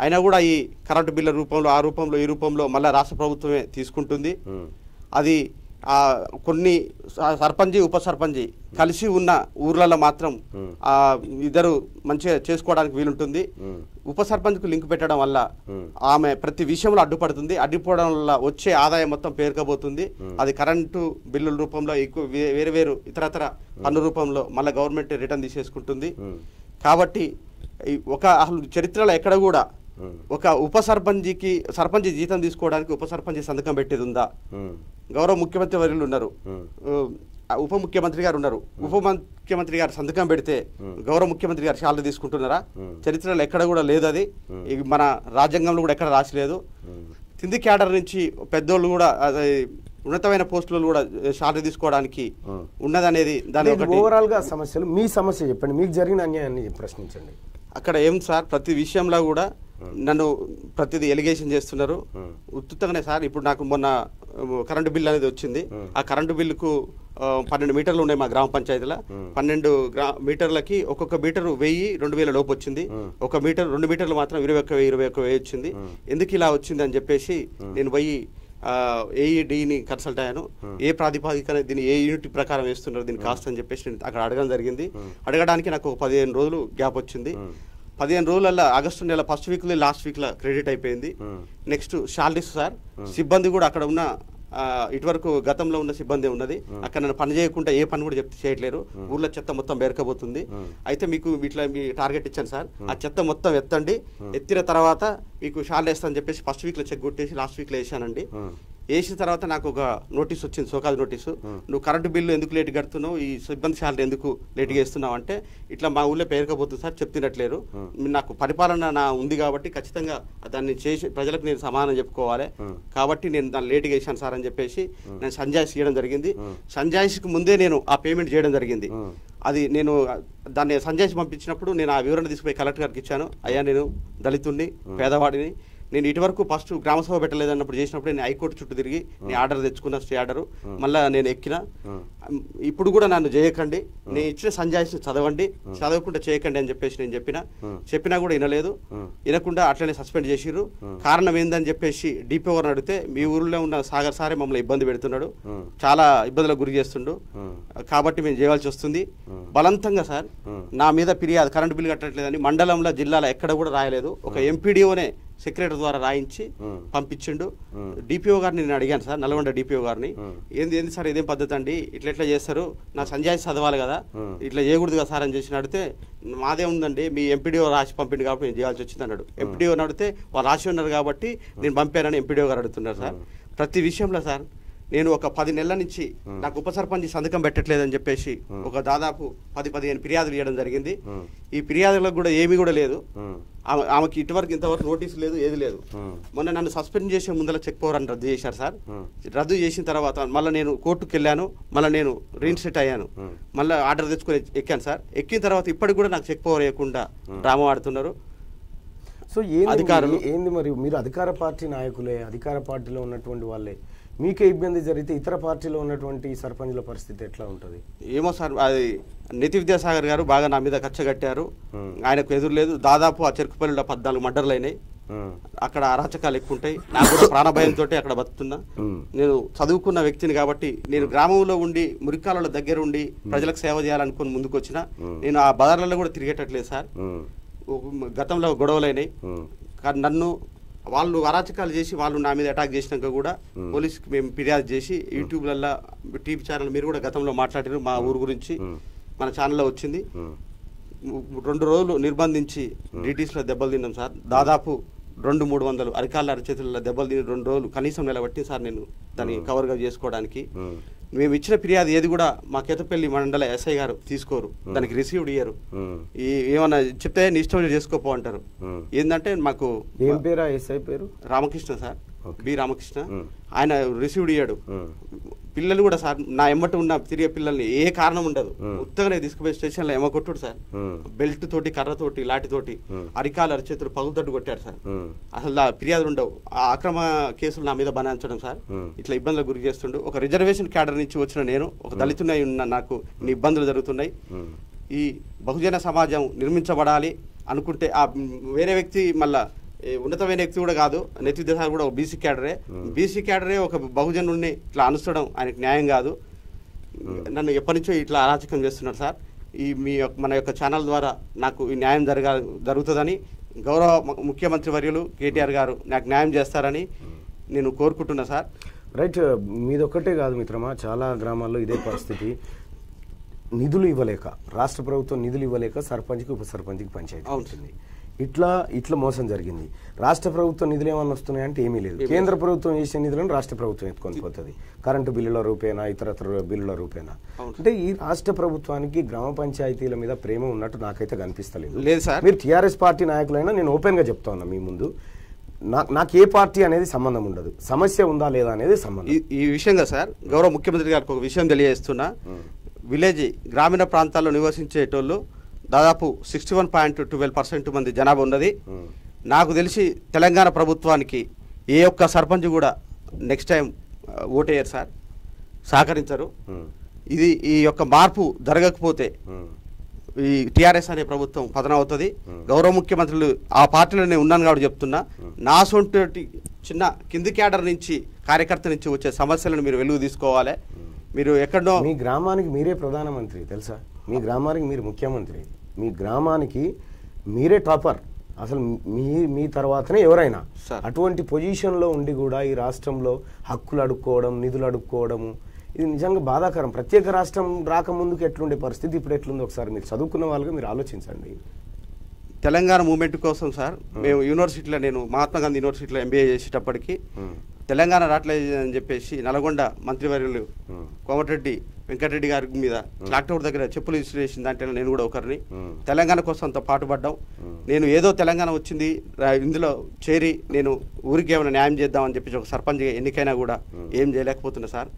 అయినా కూడా ఈ కరెంటు బిల్ల రూపంలో ఆ రూపంలో ఈ రూపంలో మళ్ళీ రాష్ట్ర ప్రభుత్వమే తీసుకుంటుంది. అది కొన్ని సర్పంచి ఉప సర్పంచి కలిసి ఉన్న ఊర్లలో మాత్రం ఇద్దరు మంచిగా చేసుకోవడానికి వీలుంటుంది. ఉప సర్పంచ్కు లింక్ పెట్టడం వల్ల ఆమె ప్రతి విషయంలో అడ్డుపడుతుంది. అడ్డుపడడం వల్ల వచ్చే ఆదాయం మొత్తం పేరుకోబోతుంది. అది కరెంటు బిల్లుల రూపంలో వేరు వేరు ఇతరతర పన్ను రూపంలో మళ్ళీ గవర్నమెంట్ రిటర్న్ తీసేసుకుంటుంది. కాబట్టి అసలు చరిత్రలో ఎక్కడ కూడా ఒక ఉప సర్పంచ్ జీతం తీసుకోవడానికి ఉప సర్పంచ్ సంతకం పెట్టేది ఉందా? గౌరవ ముఖ్యమంత్రి వర్యులు ఉన్నారు, ఉప ముఖ్యమంత్రి గారు ఉన్నారు. ఉప ముఖ్యమంత్రి గారు సంతకం పెడితే గౌరవ ముఖ్యమంత్రి గారు శాలరీ తీసుకుంటున్నారా? చరిత్రలో ఎక్కడ కూడా లేదు. అది మన రాజ్యాంగంలో కూడా ఎక్కడ రాసిలేదు. కింది క్యాడర్ నుంచి పెద్దోళ్ళు కూడా ఉన్నతమైన పోస్టులు కూడా శాలరీ తీసుకోవడానికి ఉన్నదనేది దాని ఓవరాల్ గా సమస్యలు. మీ సమస్య చెప్పండి, మీకు జరిగిన అన్యాయాన్ని ప్రశ్నించండి. అక్కడ ఏం సార్, ప్రతి విషయంలో కూడా నన్ను ప్రతిదీ ఎలిగేషన్ చేస్తున్నారు. ఉత్తుతంగానే సార్, ఇప్పుడు నాకు మొన్న కరెంటు బిల్లు అనేది వచ్చింది. ఆ కరెంటు బిల్లుకు 12 మీటర్లు ఉన్నాయి మా గ్రామ పంచాయతీలో. 12 మీటర్లకి ఒక్కొక్క మీటరు 1000-2000 లోపు వచ్చింది. 1 మీటర్ 2 మీటర్లు మాత్రం 21,000 వచ్చింది. ఎందుకు ఇలా వచ్చింది అని చెప్పేసి నేను పోయి ఏఈడిని కన్సల్ట్ అయ్యాను. ఏ ప్రాతిపాదికన దీన్ని ఏ యూనిట్ ప్రకారం వేస్తున్నారు దీని కాస్ట్ అని చెప్పేసి నేను అక్కడ అడగడం జరిగింది. అడగడానికి నాకు 15 రోజులు గ్యాప్ వచ్చింది. 15 రోజులలో ఆగస్టు నెల ఫస్ట్ వీక్లో లాస్ట్ వీక్లో క్రెడిట్ అయిపోయింది. నెక్స్ట్ శాలరీస్ సార్, సిబ్బంది కూడా అక్కడ ఉన్న ఇటువరకు గతంలో ఉన్న సిబ్బంది ఉన్నది. అక్కడ నన్ను పని చేయకుండా ఏ పని కూడా చేయట్లేరు. ఊర్లో చెత్త మొత్తం బెరకబోతుంది. అయితే మీకు ఇట్లా మీ టార్గెట్ ఇచ్చాను సార్, ఆ చెత్త మొత్తం ఎత్తండి, ఎత్తిన తర్వాత మీకు శాలరీ వేస్తా అని చెప్పేసి ఫస్ట్ వీక్లో చెక్ కొట్టేసి లాస్ట్ వీక్లో వేసానండి. వేసిన తర్వాత నాకు ఒక నోటీస్ వచ్చింది, సోకాల్ నోటీసు. నువ్వు కరెంటు బిల్లు ఎందుకు లేట్ కడుతున్నావు, ఈ సిబ్బంది శాలరీ ఎందుకు లేట్గా వేస్తున్నావు అంటే, ఇట్లా మా ఊళ్ళో పేరుకపోతుంది సార్, చెప్తున్నట్లేరు. నాకు పరిపాలన ఉంది కాబట్టి ఖచ్చితంగా దాన్ని చేసి ప్రజలకు నేను సమానం చెప్పుకోవాలి కాబట్టి నేను దాన్ని లేట్గా వేసాను సార్ అని చెప్పేసి నేను సంజాయిషి చేయడం జరిగింది. సంజాయిషికి ముందే నేను ఆ పేమెంట్ చేయడం జరిగింది. అది నేను దాన్ని సంజాయిషి పంపించినప్పుడు నేను ఆ వివరణ తీసుకుపోయి కలెక్టర్ గారికి ఇచ్చాను. అయ్యా నేను దళితుడిని, పేదవాడిని, నేను ఇటువరకు ఫస్ట్ గ్రామసభ పెట్టలేదన్నప్పుడు చేసినప్పుడు నేను హైకోర్టు చుట్టూ తిరిగి నేను ఆర్డర్ తెచ్చుకున్న, స్టే ఆర్డరు మళ్ళీ నేను ఎక్కిన. ఇప్పుడు కూడా నన్ను చేయకండి, నేను ఇచ్చిన సంజాయిషిని చదవండి, చదవకుండా చేయకండి అని చెప్పేసి నేను చెప్పినా కూడా వినలేదు. వినకుండా అట్లనే సస్పెండ్ చేసిర్రు. కారణం ఏందని చెప్పేసి డిపో గారిని అడిగితే, మీ ఊరిలో ఉన్న సాగర్ సారే మమ్మల్ని ఇబ్బంది పెడుతున్నాడు, చాలా ఇబ్బందులకు గురి చేస్తుండు కాబట్టి మేము చేయవలసి వస్తుంది. బలవంతంగా సార్ నా మీద ఫిర్యాదు, కరెంటు బిల్లు కట్టట్లేదని మండలంలో జిల్లాలో ఎక్కడ కూడా రాయలేదు. ఒక ఎంపీడీఓనే సెక్రటరీ ద్వారా రాయించి పంపించిండు. డిపిఓ గారిని నేను అడిగాను సార్, నల్గొండ డిపిఓ గారిని, ఏంది సార్ ఇదేం పద్ధతి అండి, ఇట్లా చేస్తారు, నా సంజాయిషి చదవాలి కదా, ఇట్లా చేయకూడదు కదా సార్ అని చేసి అడిగితే, మాదే ఉందండి మీ ఎంపీడీఓ రాసి పంపిండు కాబట్టి నేను చేయాల్సి వచ్చింది అన్నాడు. ఎంపీడీఓ అడిగితే వాళ్ళు రాసి ఉన్నారు కాబట్టి నేను పంపానని ఎంపీడీఓ గారు అడుగుతున్నారు సార్. ప్రతి విషయంలో సార్ నేను ఒక 10 నెలల నుంచి నాకు ఉప సర్పంచ్ సంతకం పెట్టట్లేదని చెప్పేసి ఒక దాదాపు 10-15 ఫిర్యాదులు ఇవ్వడం జరిగింది. ఈ ఫిర్యాదులకు కూడా ఏమీ కూడా లేదు. ఆమెకి ఇంతవరకు నోటీసు లేదు, ఏది లేదు. మొన్న నన్ను సస్పెండ్ చేసే ముందర చెక్ పవర్ అని రద్దు చేశారు సార్. రద్దు చేసిన తర్వాత మళ్ళీ నేను కోర్టుకు వెళ్ళాను, మళ్ళీ నేను రీఇన్స్టేట్ అయ్యాను, మళ్ళీ ఆర్డర్ తెచ్చుకొని ఎక్కాను సార్. ఎక్కిన తర్వాత ఇప్పటికి కూడా నాకు చెక్ పవర్ వేయకుండా డ్రామా ఆడుతున్నారు. సో ఏంది మరి మీరు అధికార పార్టీ నాయకులే, అధికార పార్టీలో ఉన్నటువంటి వాళ్ళే, మీకే ఇబ్బంది జరిగితే ఇతర పార్టీలో ఉన్నటువంటి సర్పంచుల పరిస్థితి ఎట్లా ఉంటుంది? ఏమో సార్, అది నేతి విద్యాసాగర్ గారు బాగా నా మీద కచ్చ కట్టారు. ఆయనకు ఎదురు లేదు. దాదాపు ఆ చెరుకుపల్లిలో 14 మర్డర్లు అయినాయి. అక్కడ అరాచకాలు ఎక్కువ ఉంటాయి. నాకు కూడా ప్రాణభయంతో అక్కడ బతుకుతున్నా. నేను చదువుకున్న వ్యక్తిని కాబట్టి నేను గ్రామంలో ఉండి మురికాలలో దగ్గర ఉండి ప్రజలకు సేవ చేయాలనుకుని ముందుకు వచ్చిన. నేను ఆ బజార్లలో కూడా తిరిగేటట్లేదు సార్. గతంలో గొడవలైనాయి. కానీ నన్ను వాళ్ళు అరాచకాలు చేసి వాళ్ళు నా మీద అటాక్ చేసినాక కూడా పోలీస్కి మేము ఫిర్యాదు చేసి యూట్యూబ్లలో టీవీ ఛానల్ మీరు కూడా గతంలో మాట్లాడారు మా ఊరు గురించి మన ఛానల్లో వచ్చింది. 2 రోజులు నిర్బంధించి డిటీస్లో దెబ్బలు తిన్నాం సార్. దాదాపు 200-300 అరికాళ్ళ అరచేతుల్లో దెబ్బలు తిని 2 రోజులు కనీసం నిలబట్టి సార్ నేను దాన్ని కవర్గా చేసుకోవడానికి. మేము ఇచ్చిన ఫిర్యాదు ఏది కూడా మా కేతపల్లి మండల ఎస్ఐ గారు తీసుకోరు, దానికి రిసీవ్డ్ ఇయ్యరు. ఏమన్నా చెప్తే నీ ఇష్టం చేసుకోపో అంటారు. ఏంటంటే మాకు ఏం పేరు ఎస్ఐ పేరు? Ramakrishna sir, B Ramakrishna. ఆయన రిసీవ్డ్ ఇయ్యాడు. పిల్లలు కూడా సార్ నా ఎమ్మట ఉన్న తిరిగే పిల్లల్ని ఏ కారణం ఉండదు ఉత్తగానే తీసుకుపోయి స్టేషన్లో ఎమ్మ కొట్టుడు సార్. బెల్ట్ తోటి, కర్రతోటి, లాఠీతోటి అరికాలు అరిచేతులు పగులతోటి కొట్టారు సార్. అసలు ఫిర్యాదులు ఉండవు. ఆ అక్రమ కేసులు నా మీద బనాయించడం సార్, ఇట్లా ఇబ్బందులకు గురి చేస్తుండు. ఒక రిజర్వేషన్ క్యాడర్ నుంచి వచ్చిన నేను ఒక దళితున్నై ఉన్న నాకు ఇన్ని ఇబ్బందులు జరుగుతున్నాయి. ఈ బహుజన సమాజం నిర్మించబడాలి అనుకుంటే ఆ వేరే వ్యక్తి మళ్ళా ఉన్నతమైన వ్యక్తి కూడా కాదు, నెత్తి సార్ కూడా ఒక బీసీ క్యాడరే ఒక బహుజనుడిని ఇట్లా అనుసడం ఆయనకు న్యాయం కాదు. నన్ను ఎప్పటి నుంచో ఇట్లా అరాచకం చేస్తున్నారు సార్. మన యొక్క ఛానల్ ద్వారా నాకు ఈ న్యాయం జరుగుతుందని గౌరవ ముఖ్యమంత్రి వర్యులు కేటీఆర్ గారు నాకు న్యాయం చేస్తారని నేను కోరుకుంటున్నా సార్. రైట్. మీదొక్కటే కాదు మిత్రమా, చాలా గ్రామాల్లో ఇదే పరిస్థితి. నిధులు ఇవ్వలేక, రాష్ట్ర ప్రభుత్వం నిధులు ఇవ్వలేక సర్పంచ్కి ఉప సర్పంచ్కి పంచాయతీ అవుతుంది. ఇట్లా మోసం జరిగింది. రాష్ట్ర ప్రభుత్వం నిధులు ఏమన్నా వస్తున్నాయంటే ఏమీ లేదు. కేంద్ర ప్రభుత్వం చేసే నిధులను రాష్ట్ర ప్రభుత్వం ఎత్తుకొని పోతుంది, కరెంటు బిల్లుల రూపేనా, ఇతరత్ర బిల్లుల రూపేనా. అంటే ఈ రాష్ట్ర ప్రభుత్వానికి గ్రామ పంచాయతీల మీద ప్రేమ ఉన్నట్టు నాకైతే కనిపిస్తలేదు. లేదు సార్, మీరు టీఆర్ఎస్ పార్టీ నాయకులైనా నేను ఓపెన్గా చెప్తా ఉన్నా మీ ముందు, నాకు ఏ పార్టీ అనేది సంబంధం ఉండదు, సమస్య ఉందా లేదా అనేది సంబంధం. ఈ విషయంగా సార్ గౌరవ ముఖ్యమంత్రి గారికి ఒక విషయం తెలియజేస్తున్నా. విలేజ్ గ్రామీణ ప్రాంతాల్లో నివసించేటోళ్ళు దాదాపు 61.12% మంది జనాభా ఉన్నది. నాకు తెలిసి తెలంగాణ ప్రభుత్వానికి ఏ ఒక్క సర్పంచ్ కూడా నెక్స్ట్ టైం ఓటేయరు సార్, సహకరించరు. ఈ యొక్క మార్పు జరగకపోతే ఈ టీఆర్ఎస్ అనే ప్రభుత్వం పతనం అవుతుంది. గౌరవ ముఖ్యమంత్రులు ఆ పార్టీలో నేను ఉన్నాను కాబట్టి చెప్తున్నా, నా సొంటి చిన్న కింది క్యాడర్ నుంచి కార్యకర్త నుంచి వచ్చే సమస్యలను మీరు వెలుగు తీసుకోవాలి. మీరు ఎక్కడో మీ గ్రామానికి మీరే ప్రధానమంత్రి తెలుసా, మీ గ్రామానికి మీరు ముఖ్యమంత్రి, మీ గ్రామానికి మీరే టాపర్. అసలు మీ తర్వాతనే ఎవరైనా. అటువంటి పొజిషన్లో ఉండి కూడా ఈ రాష్ట్రంలో హక్కులు అడుక్కోవడం, నిధులు అడుక్కోవడము, ఇది నిజంగా బాధాకరం. ప్రత్యేక రాష్ట్రం రాకముందుకు ఎట్లుండే పరిస్థితి ఇప్పుడు ఎట్లుందో ఒకసారి మీరు చదువుకున్న వాళ్ళగా మీరు ఆలోచించండి. తెలంగాణ మూవ్మెంట్ కోసం సార్ మేము యూనివర్సిటీలో, నేను మహాత్మా గాంధీ యూనివర్సిటీలో ఎంబీఏ చేసేటప్పటికి తెలంగాణ రావట్లేదు అని చెప్పేసి నల్గొండ మంత్రివర్యులు కోమటిరెడ్డి వెంకటరెడ్డి గారి మీద క్లాక్టౌర్ దగ్గర చెప్పులు ఇష్యూ చేసిన దాంట్లో నేను కూడా ఒకరిని. తెలంగాణ కోసం అంత పాటుపడ్డాం. నేను ఏదో తెలంగాణ వచ్చింది ఇందులో చేరి నేను ఊరికి ఏమైనా న్యాయం చేద్దామని చెప్పేసి ఒక సర్పంచ్ ఎన్నికైనా కూడా ఏం చేయలేకపోతున్నా సార్.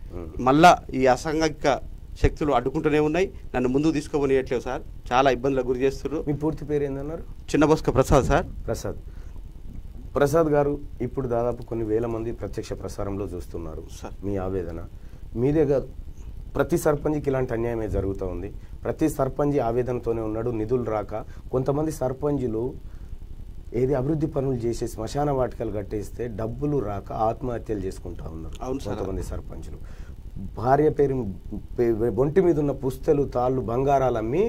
మళ్ళా ఈ అసాంఘిక శక్తులు అడ్డుకుంటూనే ఉన్నాయి, నన్ను ముందుకు తీసుకోబోనియట్లేవు సార్. చాలా ఇబ్బందులకు గురి చేస్తున్నారు. మీ పూర్తి పేరు ఏందన్నారు? చిన్నబోస్క ప్రసాద్ సార్. ప్రసాద్ గారు, ఇప్పుడు దాదాపు కొన్ని వేల మంది ప్రత్యక్ష ప్రసారంలో చూస్తున్నారు మీ ఆవేదన. మీదే కాదు, ప్రతి సర్పంచ్కి ఇలాంటి అన్యాయమే జరుగుతూ ఉంది. ప్రతి సర్పంచ్ ఆవేదనతోనే ఉన్నాడు. నిధులు రాక కొంతమంది సర్పంచులు ఏది అభివృద్ధి పనులు చేసే శ్మశాన వాటికలు కట్టేస్తే డబ్బులు రాక ఆత్మహత్యలు చేసుకుంటా ఉన్నారు కొంతమంది సర్పంచులు. భార్య పేరు ఒంటి మీద ఉన్న పుస్తలు, తాళ్ళు, బంగారాలు అమ్మి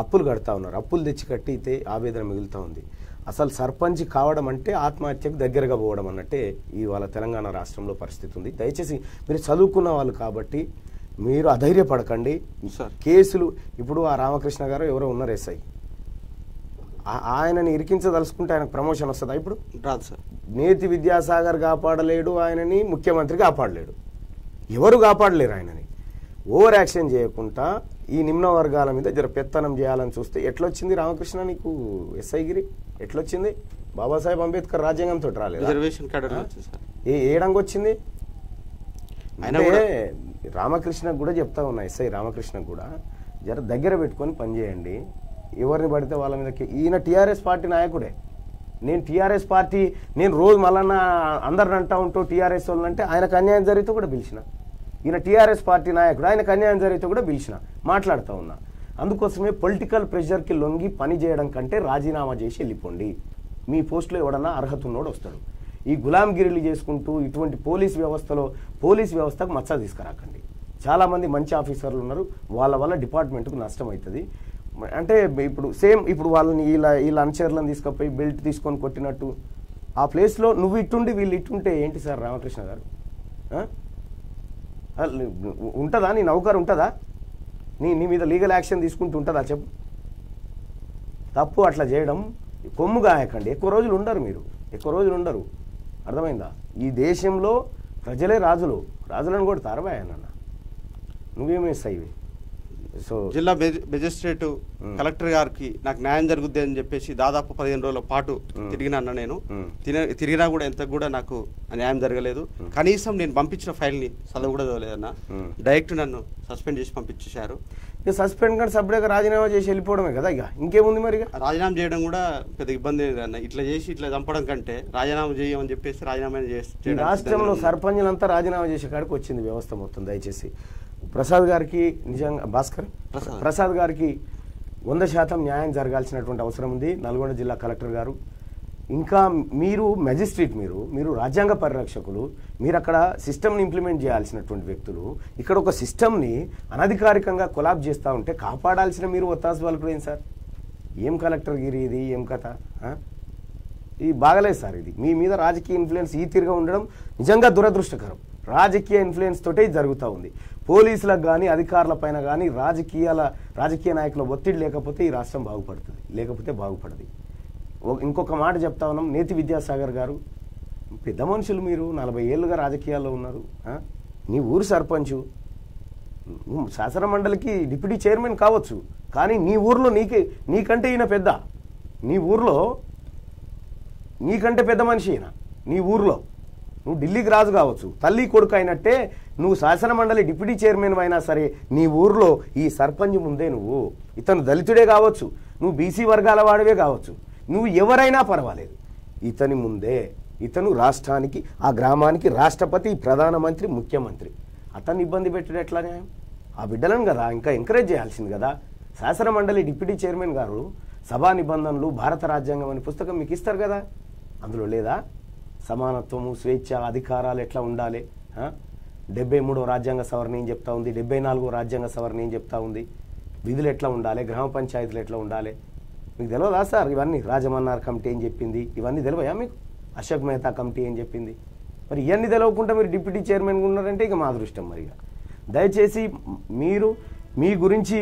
అప్పులు కడతా ఉన్నారు. అప్పులు తెచ్చి కట్టితే ఆవేదన మిగులుతూ ఉంది. అసలు సర్పంచ్ కావడం అంటే ఆత్మహత్యకు దగ్గరగా పోవడం అన్నట్టే ఇవాళ తెలంగాణ రాష్ట్రంలో పరిస్థితి ఉంది. దయచేసి మీరు చదువుకున్న వాళ్ళు కాబట్టి మీరు అధైర్యపడకండి. కేసులు ఇప్పుడు ఆ రామకృష్ణ గారు ఎవరో ఉన్నారు ఎస్ఐ, ఆయనని ఇరికించదలుచుకుంటే ఆయనకు ప్రమోషన్ వస్తుందా? ఇప్పుడు రాదు సార్. నేతి విద్యాసాగర్ కాపాడలేడు ఆయనని, ముఖ్యమంత్రి కాపాడలేడు, ఎవరు కాపాడలేరు ఆయనని. ఓవర్ యాక్షన్ చేయకుండా ఈ నిమ్న వర్గాల మీద జర పెత్తనం చేయాలని చూస్తే ఎట్లొచ్చింది రామకృష్ణ నీకు ఎస్ఐగిరి? ఎట్లొచ్చింది? బాబాసాహెబ్ అంబేద్కర్ రాజ్యాంగంతో రాలేదు, ఏడంగా వచ్చింది. అంటే రామకృష్ణకు కూడా చెప్తా ఉన్నా, ఎస్ఐ రామకృష్ణకు కూడా జర దగ్గర పెట్టుకొని పనిచేయండి. ఎవరిని పడితే వాళ్ళ మీద. ఈయన టీఆర్ఎస్ పార్టీ నాయకుడే. నేను టీఆర్ఎస్ పార్టీ, నేను రోజు మళ్ళా అందరిని అంటా ఉంటూ టీఆర్ఎస్ వాళ్ళని అంటే ఆయనకు అన్యాయం జరిగితే కూడా పిలిచిన. ఈయన టీఆర్ఎస్ పార్టీ నాయకుడు, ఆయనకు అన్యాయం జరిగితే కూడా పిలిచిన, మాట్లాడుతూ ఉన్నా. అందుకోసమే పొలిటికల్ ప్రెషర్కి లొంగి పని చేయడం కంటే రాజీనామా చేసి వెళ్ళిపోండి. మీ పోస్టులో ఎవడన్నా అర్హత ఉన్నోడు వస్తాడు. ఈ గులాంగిరీలు చేసుకుంటూ ఇటువంటి పోలీస్ వ్యవస్థకు మచ్చ తీసుకురాకండి. చాలామంది మంచి ఆఫీసర్లు ఉన్నారు, వాళ్ళ వల్ల డిపార్ట్మెంట్కు నష్టం అవుతుంది. అంటే ఇప్పుడు వాళ్ళని ఇలా అనుచరులను తీసుకుపోయి బెల్ట్ తీసుకొని కొట్టినట్టు ఆ ప్లేస్లో నువ్వు ఇట్టుండి వీళ్ళు ఇట్టుంటే ఏంటి సార్ రామకృష్ణ గారు? ఉంటుందా నీ నౌకరు ఉంటుందా? నీ మీద లీగల్ యాక్షన్ తీసుకుంటూ ఉంటుందా చెప్పు? తప్పు అట్లా చేయడం. కొమ్ము గాయకండి. ఎక్కువ రోజులు ఉండరు. అర్థమైందా? ఈ దేశంలో ప్రజలే రాజులను కూడా తారబాయన్న. నువ్వేమేస్తాయి ఇవి? సో జిల్లా మెజిస్ట్రేట్ కలెక్టర్ గారికి నాకు న్యాయం జరుగుద్ది అని చెప్పేసి దాదాపు 15 రోజుల పాటు తిరిగినా నేను. తిరిగినా కూడా ఎంత కూడా నాకు న్యాయం జరగలేదు. కనీసం నేను పంపించిన ఫైల్ని చదువు కూడా చదవలేదన్న. డైరెక్ట్ నన్ను సస్పెండ్ చేసి పంపించేశారు. ఇక సస్పెండ్ కానీ సపరేట్గా రాజీనామా చేసి వెళ్ళిపోవడమే కదా. ఇక ఇంకేముంది మరి? రాజీనామా చేయడం కూడా పెద్ద ఇబ్బంది అన్న. ఇట్లా చేసి ఇట్లా చంపడం కంటే రాజీనామా చేయమని చెప్పేసి రాజీనామా చేసి రాష్ట్రంలో సర్పంచులంతా రాజీనామా చేసే కాడికి వచ్చింది వ్యవస్థ మొత్తం. దయచేసి ప్రసాద్ గారికి నిజంగా ప్రసాద్ గారికి 100% న్యాయం జరగాల్సినటువంటి అవసరం ఉంది. నల్గొండ జిల్లా కలెక్టర్ గారు, ఇంకా మీరు మెజిస్ట్రేట్, మీరు రాజ్యాంగ పరిరక్షకులు, మీరు అక్కడ సిస్టమ్ని ఇంప్లిమెంట్ చేయాల్సినటువంటి వ్యక్తులు. ఇక్కడ ఒక సిస్టమ్ని అనధికారికంగా కొలాబ్ చేస్తూ ఉంటే కాపాడాల్సిన మీరు ఒత్తాసు పలుకుడు ఏంటి సార్? ఏం కలెక్టర్ గిరి ఇది? ఏం కథ? ఇది బాగలేదు సార్. ఇది మీ మీద రాజకీయ ఇన్ఫ్లుయెన్స్ ఈ తీరుగా ఉండడం నిజంగా దురదృష్టకరం. రాజకీయ ఇన్ఫ్లుయెన్స్ తోటే జరుగుతూ ఉంది. పోలీసులకు కానీ అధికారుల పైన కానీ రాజకీయ నాయకుల ఒత్తిడి లేకపోతే ఈ రాష్ట్రం బాగుపడుతుంది, లేకపోతే బాగుపడదు. ఇంకొక మాట చెప్తా ఉన్నాం. నేతి విద్యాసాగర్ గారు పెద్ద మనుషులు, మీరు 40 ఏళ్ళుగా రాజకీయాల్లో ఉన్నారు. నీ ఊరు సర్పంచు, శాసన మండలికి డిప్యూటీ చైర్మన్ కావచ్చు, కానీ నీ ఊర్లో నీకంటే ఈయన పెద్ద. నీ ఊర్లో నీకంటే పెద్ద మనిషి ఈయన. నీ ఊర్లో నువ్వు ఢిల్లీకి రాజు కావచ్చు, తల్లి కొడుకు అయినట్టే నువ్వు శాసన మండలి డిప్యూటీ చైర్మన్ అయినా సరే నీ ఊర్లో ఈ సర్పంచ్ ముందే ఇతను దళితుడే కావచ్చు, నువ్వు బీసీ వర్గాల వాడివే కావచ్చు, నువ్వు ఎవరైనా పర్వాలేదు, ఇతని ముందే ఇతను రాష్ట్రానికి, ఆ గ్రామానికి రాష్ట్రపతి, ప్రధానమంత్రి, ముఖ్యమంత్రి. అతన్ని ఇబ్బంది పెట్టడం ఎట్లా న్యాయం? ఆ బిడ్డలను కదా ఇంకా ఎంకరేజ్ చేయాల్సింది కదా. శాసన మండలి డిప్యూటీ చైర్మన్ గారు సభా నిబంధనలు, భారత రాజ్యాంగం అనే పుస్తకం మీకు ఇస్తారు కదా, అందులో లేదా సమానత్వము, స్వేచ్ఛ, అధికారాలు ఎట్లా ఉండాలి? 73వ రాజ్యాంగ సవరణ ఏం చెప్తా ఉంది, 74వ రాజ్యాంగ సవరణ ఏం చెప్తా ఉంది, విధులు ఎట్లా ఉండాలి, గ్రామ పంచాయతీలు ఎట్లా ఉండాలి? మీకు తెలియదా సార్ ఇవన్నీ? రాజమన్నార్ కమిటీ ఏం చెప్పింది, ఇవన్నీ తెలియయా మీకు? అశోక్ మెహతా కమిటీ ఏం చెప్పింది? మరి ఇవన్నీ తెలియకుండా మీరు డిప్యూటీ చైర్మన్గా ఉన్నారంటే ఇక మా అదృష్టం. మరిగా దయచేసి మీరు మీ గురించి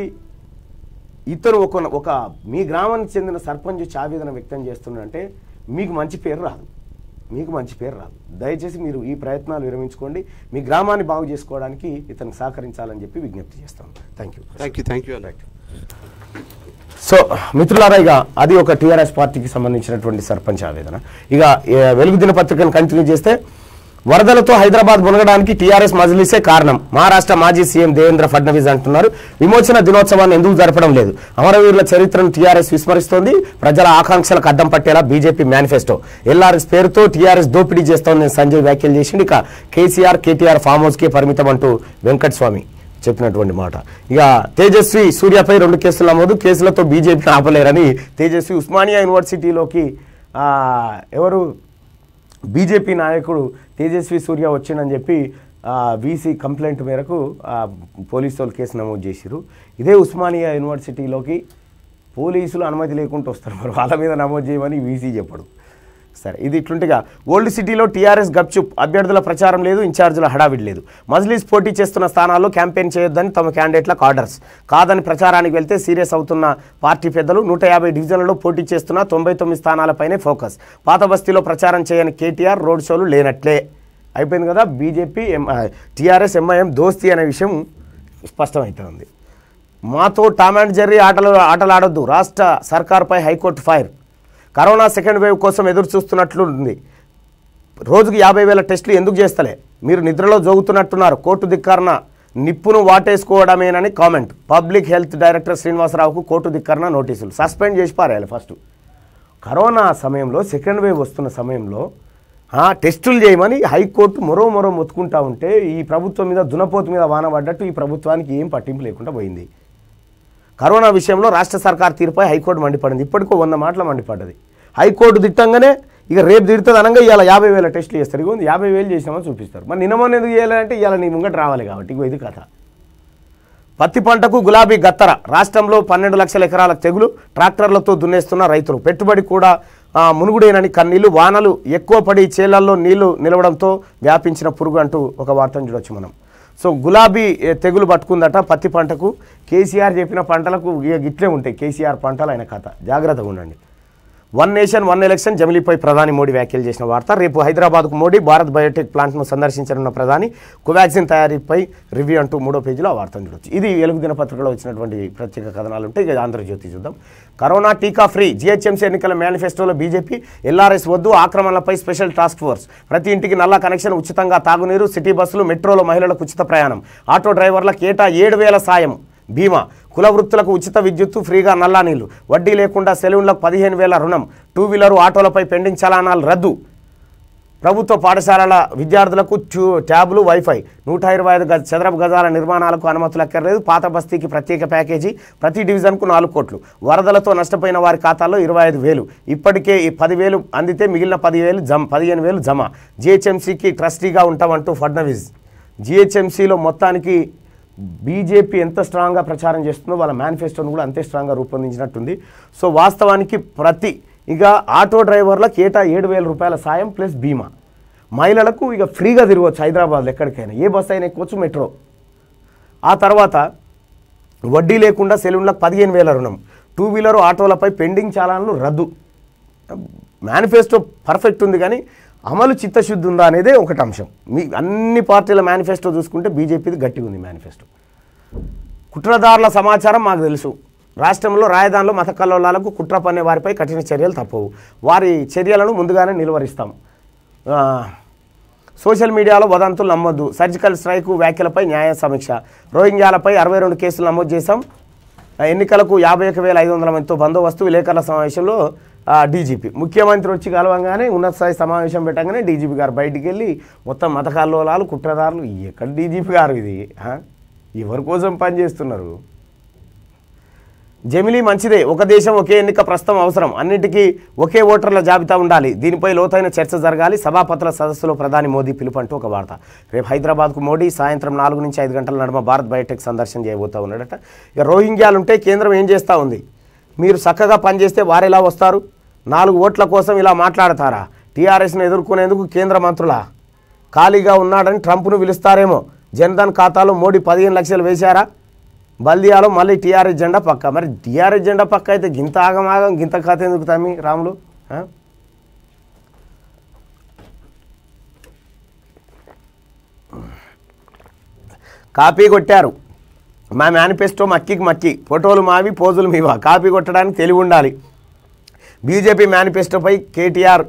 ఇతరు ఒక మీ గ్రామానికి చెందిన సర్పంచ్ ఆవేదన వ్యక్తం చేస్తున్నారంటే మీకు మంచి పేరు రాదు. దయచేసి మీరు ఈ ప్రయత్నాలు విరమించుకోండి. మీ గ్రామాన్ని బాగు చేసుకోవడానికి ఇతనికి సహకరించాలని చెప్పి విజ్ఞప్తి చేస్తాను. Thank you. సో మిత్రులారా, ఇక అది ఒక టీఆర్ఎస్ పార్టీకి సంబంధించినటువంటి సర్పంచ్ ఆవేదన. ఇక వెలుగు దినపత్రికను కంటిన్యూ చేస్తే, వరదలతో హైదరాబాద్ మునగడానికి టీఆర్ఎస్ మజ్లిసే కారణం. మహారాష్ట్ర మాజీ సీఎం దేవేంద్ర ఫడ్నవీస్ అంటున్నారు. విమోచన దినోత్సవాన్ని ఎందుకు జరపడం లేదు? అమరవీరుల చరిత్రను టీఆర్ఎస్ విస్మరిస్తోంది. ప్రజల ఆకాంక్షలకు అడ్డం పట్టేలా బీజేపీ మేనిఫెస్టో. ఎల్ఆర్ఎస్ పేరుతో టీఆర్ఎస్ దోపిడీ చేస్తోందని సంజయ్ వ్యాఖ్యలు చేసింది. ఇక కేటీఆర్ ఫామ్ హౌస్ కే పరిమితం అంటూ వెంకటస్వామి చెప్పినటువంటి మాట. ఇక తేజస్వి సూర్యపై 2 కేసులు నమోదు. కేసులతో బీజేపీ ఆపలేరని తేజస్వి ఉస్మానియా యూనివర్సిటీలోకి ఎవరు బీజేపీ నాయకుడు తేజస్వి సూర్య వచ్చిందని చెప్పి వీసీ కంప్లైంట్ మేరకు పోలీసు వాళ్ళు కేసు నమోదు చేశారు. ఇదే ఉస్మానియా యూనివర్సిటీలోకి పోలీసులు అనుమతి లేకుండా వస్తారు, మరి వాళ్ళ మీద నమోదు చేయమని వీసీ చెప్పడు. సరే, ఇది ఇట్లుంటిగా ఓల్డ్ సిటీలో టీఆర్ఎస్ గప్చుప్, అభ్యర్థుల ప్రచారం లేదు, ఇన్ఛార్జీల హడావిడి లేదు. మజ్లిస్ పోటీ చేస్తున్న స్థానాల్లో క్యాంపెయిన్ చేయొద్దని తమ క్యాండిడేట్లకు ఆర్డర్స్. కాదని ప్రచారానికి వెళ్తే సీరియస్ అవుతున్న పార్టీ పెద్దలు. 150 డివిజన్లలో పోటీ చేస్తున్న 99 స్థానాలపైనే ఫోకస్. పాత బస్తీలో ప్రచారం చేయని కేటీఆర్, రోడ్ షోలు లేనట్లే. అయిపోయింది కదా. బీజేపీ టీఆర్ఎస్ ఎంఐఎం దోస్తీ అనే విషయం స్పష్టమవుతుంది. మాతో టామ్ అండ్ జెర్రీ ఆటలాడొద్దు, రాష్ట్ర సర్కార్పై high court fire. Corona second wave కోసం ఎదురు చూస్తున్నట్లుంది. రోజుకు 50,000 టెస్టులు ఎందుకు చేస్తలే? మీరు నిద్రలో జోగుతున్నట్టున్నారు. కోర్టు ధిక్కరణ, నిప్పును వాటేసుకోవడమేనని కామెంట్. పబ్లిక్ హెల్త్ డైరెక్టర్ శ్రీనివాసరావుకు కోర్టు ధిక్కరణ నోటీసులు. సస్పెండ్ చేసి పారేయాలి ఫస్ట్. కరోనా సమయంలో, సెకండ్ వేవ్ వస్తున్న సమయంలో టెస్టులు చేయమని హైకోర్టు మరో మొత్తుకుంటా ఉంటే ఈ ప్రభుత్వం మీద దునపోతు మీద వాన పడ్డట్టు ఈ ప్రభుత్వానికి ఏం పట్టింపు లేకుండా పోయింది. కరోనా విషయంలో రాష్ట్ర సర్కార్ తీరుపై హైకోర్టు మండిపడింది. ఇప్పటికో 100 మాటలు మండిపడ్డది. హైకోర్టు తిట్టంగానే ఇక రేపు తిడుతుంది అనగా ఇవాళ 50,000 టెస్టులు చేస్తారు. ఇక 50,000 చేసినామని చూపిస్తారు. మరి నిన్నమని ఎందుకు చేయాలంటే ఇవాళ నీ ముంగట రావాలి కాబట్టి. ఇగో ఇది కథ. పత్తి పంటకు గులాబీ గత్తర. రాష్ట్రంలో 12 లక్షల ఎకరాల తెగులు. ట్రాక్టర్లతో దున్నేస్తున్న రైతులు. పెట్టుబడి కూడా మునుగుడేనని కన్నీళ్లు, వానలు ఎక్కువ పడి చేలల్లో నీళ్లు నిలవడంతో వ్యాపించిన పురుగు అంటూ ఒక వార్తను చూడొచ్చు మనం. సో గులాబీ తెగులు పట్టుకుందట పత్తి పంటకు. కేసీఆర్ చెప్పిన పంటలకు ఇట్లే ఉంటాయి కేసీఆర్ పంటలు, ఆయన కథ, జాగ్రత్తగా ఉండండి. వన్ నేషన్ వన్ ఎలక్షన్, జమిలీపై ప్రధాని మోడీ వ్యాఖ్యలు చేసిన వార్త. రేపు హైదరాబాద్కు మోడీ, భారత్ బయోటెక్ ప్లాంట్ను సందర్శించనున్న ప్రధాని, కోవాక్సిన్ తయారీపై రివ్యూ అంటూ 3వ పేజీలో ఆ వార్తను చూడొచ్చు. ఇది వెలుగు దినపత్రికలో వచ్చినటువంటి ప్రత్యేక కథనాలు ఉంటాయి. ఇక ఆంధ్రజ్యోతి చూద్దాం. కరోనా టీకా ఫ్రీ, జీహెచ్ఎంసీ ఎన్నికల మేనిఫెస్టోలో బీజేపీ, ఎల్ఆర్ఎస్ వద్దు, ఆక్రమణలపై స్పెషల్ టాస్క్ ఫోర్స్, ప్రతి ఇంటికి నల్ల కనెక్షన్, ఉచితంగా తాగునీరు, సిటీ బస్సులు, మెట్రోలో మహిళలకు ఉచిత ప్రయాణం, ఆటో డ్రైవర్లకు ఏటా 7,000 సాయం, బీమా, కుల వృత్తులకు ఉచిత విద్యుత్తు, ఫ్రీగా నల్లా నీళ్లు, వడ్డీ లేకుండా సెలూన్లకు 15,000 రుణం, 2 వీలరు ఆటోలపై పెండింగ్ చలానాలు రద్దు, ప్రభుత్వ పాఠశాలల విద్యార్థులకు ట్యాబ్లు, వైఫై, 125 చదరపు గజాల నిర్మాణాలకు అనుమతులు అక్కర్లేదు, పాత బస్తీకి ప్రత్యేక ప్యాకేజీ, ప్రతి డివిజన్కు 4 కోట్లు, వరదలతో నష్టపోయిన వారి ఖాతాల్లో 25,000, ఇప్పటికే 10,000 అందితే మిగిలిన 15,000 జమ, జీహెచ్ఎంసీకి ట్రస్టీగా ఉంటామంటూ ఫడ్నవీస్. జీహెచ్ఎంసీలో మొత్తానికి బీజేపీ ఎంత స్ట్రాంగ్గా ప్రచారం చేస్తుందో వాళ్ళ మేనిఫెస్టోను కూడా అంతే స్ట్రాంగ్గా రూపొందించినట్టుంది. సో వాస్తవానికి ఇక ఆటో డ్రైవర్లకు ఏటా 7,000 రూపాయల సాయం ప్లస్ బీమా, మహిళలకు ఇక ఫ్రీగా తిరగవచ్చు హైదరాబాద్లో ఎక్కడికైనా, ఏ బస్సు అయినా ఎక్కొచ్చు, మెట్రో. ఆ తర్వాత వడ్డీ లేకుండా సెలూన్లకు 15,000 రుణం, 2 వీలరు ఆటోలపై పెండింగ్ చాలాన్లు రద్దు. మేనిఫెస్టో పర్ఫెక్ట్ ఉంది, కానీ అమలు చిత్తశుద్ధి ఉందా అనేదే ఒకటి అంశం. అన్ని పార్టీల మేనిఫెస్టో చూసుకుంటే బీజేపీది గట్టిగా ఉంది మేనిఫెస్టో. కుట్రదారుల సమాచారం మాకు తెలుసు, రాష్ట్రంలో రాజధానిలో మత కల్లోలాలకు కుట్ర పన్నే వారిపై కఠిన చర్యలు తప్పవు, వారి చర్యలను ముందుగానే నిలువరిస్తాం. సోషల్ మీడియాలో వదంతులు నమ్మొద్దు, సర్జికల్ స్ట్రైక్ వ్యాఖ్యలపై న్యాయ సమీక్ష, రోహింగ్యాలపై 62 కేసులు నమోదు చేశాం, ఎన్నికలకు 51,500 మందితో బందోబస్తు, విలేకరుల సమావేశంలో డీజీపీ. ముఖ్యమంత్రి వచ్చి కలవంగానే ఉన్నత స్థాయి సమావేశం పెట్టగానే డీజీపీ గారు బయటికి వెళ్ళి మొత్తం మత కల్లోలాలు, కుట్రదారులు, ఎక్కడ డీజీపీ గారు ఇది ఎవరి కోసం పనిచేస్తున్నారు? జమిలీ మంచిదే, ఒక దేశం ఒకే ఎన్నిక ప్రస్తుతం అవసరం, అన్నిటికీ ఒకే ఓటర్ల జాబితా ఉండాలి, దీనిపై లోతైన చర్చ జరగాలి, సభాపతుల సదస్సులో ప్రధాని మోదీ పిలుపంటూ ఒక వార్త. రేపు హైదరాబాద్కు మోడీ సాయంత్రం 4 నుంచి 5 గంటల నడుమ భారత్ బయోటెక్ సందర్శన చేయబోతూ ఉన్నాడట. ఇక రోహింగ్యాలుంటే కేంద్రం ఏం చేస్తూ ఉంది? మీరు చక్కగా పనిచేస్తే వారెలా వస్తారు? 4 ఓట్ల కోసం ఇలా మాట్లాడతారా? టీఆర్ఎస్ను ఎదుర్కొనేందుకు కేంద్ర మంత్రులా? ఖాళీగా ఉన్నాడని ట్రంప్ను పిలుస్తారేమో. జన్ధన్ ఖాతాలో మోడీ 15 లక్షలు వేశారా? బల్దియాలో మళ్ళీ టీఆర్ఎస్ జెండా పక్క. మరి టీఆర్ఎస్ జెండా పక్క అయితే గింత ఆగమాగం, గింత కథ ఎందుకు తమ్మి రాములు? కాపీ కొట్టారు, మా మేనిఫెస్టో మక్కికి మక్కి, ఫోటోలు మావి, పోజులు మీవా, కాపీ కొట్టడానికి తెలివి ఉండాలి. బీజేపీ మేనిఫెస్టోపై కేటీఆర్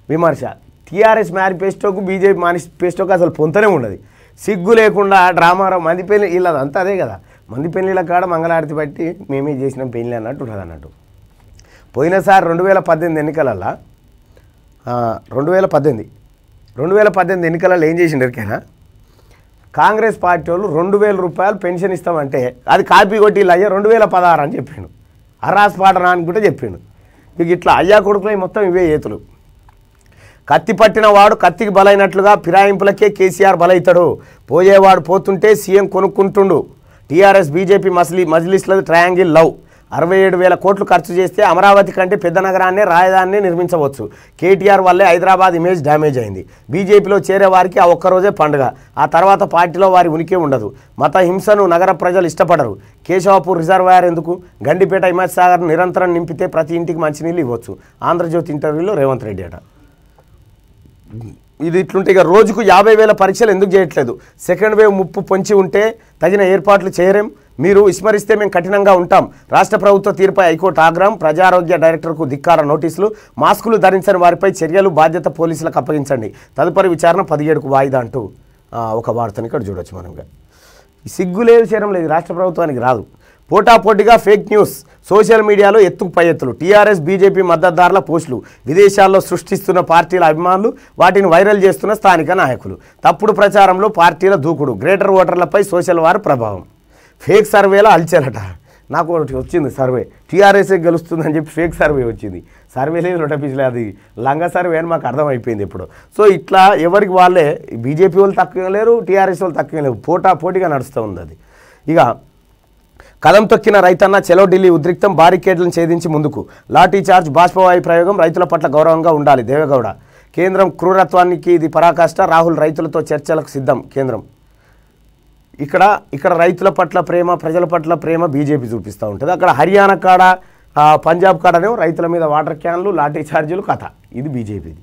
విమర్శ. టీఆర్ఎస్ మేనిఫెస్టోకు బీజేపీ మేనిఫెస్టోకు అసలు పొంతనే ఉండదు. సిగ్గు లేకుండా డ్రామారావు మంది పెళ్ళి వీళ్ళదంతా అదే కదా, మంది పెళ్ళిళ్ళ కాడ మంగళారతి బట్టి మేమే చేసినాం పెళ్ళి అన్నట్టు ఉంటుంది అన్నట్టు. పోయినసారి 2018 ఎన్నికలల్లో 2018 ఎన్నికలలో ఏం చేసిండు ఎరికైనా? కాంగ్రెస్ పార్టీ వాళ్ళు 2,000 రూపాయలు పెన్షన్ ఇస్తామంటే అది కాపీ కొట్టి అయ్యా 2016 అని చెప్పిండు. అర్రాస్ పాటనా అనుకుంటే చెప్పిండు. ఇక ఇట్లా అయ్యా కొడుకులు మొత్తం ఇవే ఏతులు. కత్తి పట్టిన వాడు కత్తికి బలైనట్లుగా ఫిరాయింపులకే కేసీఆర్ బలైతాడు. పోయేవాడు పోతుంటే సీఎం కొనుక్కుంటుండు. టీఆర్ఎస్ బీజేపీ మజ్లిస్లో ట్రయాంగిల్ లవ్. 67,000 కోట్లు ఖర్చు చేస్తే అమరావతి కంటే పెద్ద నగరాన్నే రాజధానిని నిర్మించవచ్చు. కేటీఆర్ వల్లే హైదరాబాద్ ఇమేజ్ డ్యామేజ్ అయింది. బీజేపీలో చేరే వారికి ఆ ఒక్కరోజే పండుగ, ఆ తర్వాత పార్టీలో వారి ఉనికి ఉండదు. మత హింసను నగర ప్రజలు ఇష్టపడరు. కేశవపూర్ రిజర్వాయర్ ఎందుకు? గండిపేట హిమత్ సాగర్ నిరంతరం నింపితే ప్రతి ఇంటికి మంచినీళ్ళు ఇవ్వచ్చు. ఆంధ్రజ్యోతి ఇంటర్వ్యూలో రేవంత్ రెడ్డి అట. ఇది ఇట్లుంటే ఇక రోజుకు 50,000 పరీక్షలు ఎందుకు చేయట్లేదు? సెకండ్ వేవ్ ముప్పు పొంచి ఉంటే తగిన ఏర్పాట్లు చేయరేం? మీరు విస్మరిస్తే మేము కఠినంగా ఉంటాం. రాష్ట్ర ప్రభుత్వ తీరుపై హైకోర్టు ఆగ్రహం. ప్రజారోగ్య డైరెక్టర్కు ధిక్కార నోటీసులు. మాస్కులు ధరించని వారిపై చర్యలు, బాధ్యత పోలీసులకు అప్పగించండి. తదుపరి విచారణ 17కు వాయిదా అంటూ ఒక వార్తని ఇక్కడ చూడొచ్చు. మనంగా సిగ్గు లేదు, శరం లేదు, రాష్ట్ర ప్రభుత్వానికి రాదు. పోటాపోటీగా ఫేక్ న్యూస్. సోషల్ మీడియాలో ఎత్తుకు పై ఎత్తులు. టీఆర్ఎస్ బీజేపీ మద్దతుదారుల పోస్టులు. విదేశాల్లో సృష్టిస్తున్న పార్టీల అభిమానులు, వాటిని వైరల్ చేస్తున్న స్థానిక నాయకులు. తప్పుడు ప్రచారంలో పార్టీల దూకుడు. గ్రేటర్ ఓటర్లపై సోషల్ వార్ ప్రభావం. ఫేక్ సర్వేలో అల్చారట. నాకు ఒకటి వచ్చింది సర్వే, టీఆర్ఎస్ఏ గెలుస్తుందని చెప్పి ఫేక్ సర్వే వచ్చింది. సర్వే లేదు, నోటిఫికేషన్, అది లంగా సర్వే అని మాకు అర్థమైపోయింది ఇప్పుడు. సో ఇట్లా ఎవరికి వాళ్ళే, బీజేపీ వాళ్ళు తక్కువ లేరు, టీఆర్ఎస్ వాళ్ళు తక్కువ లేరు, పోటాపోటీగా నడుస్తూ ఉంది అది. ఇక కదం తొక్కిన రైతన్న చెలో ఢిల్లీ ఉద్రిక్తం బారికేడ్లను ఛేదించి ముందుకు లాఠీ చార్జ్ బాష్పవాయు ప్రయోగం రైతుల పట్ల గౌరవంగా ఉండాలి దేవేగౌడ కేంద్రం క్రూరత్వానికి ఇది పరాకాష్ట రాహుల్ రైతులతో చర్చలకు సిద్ధం కేంద్రం ఇక్కడ రైతుల పట్ల ప్రేమ ప్రజల పట్ల ప్రేమ బీజేపీ చూపిస్తూ ఉంటుంది అక్కడ హర్యానా కాడ పంజాబ్ కాడనేమో రైతుల మీద వాటర్ క్యాన్లు లాఠీ ఛార్జీలు కథ ఇది బీజేపీది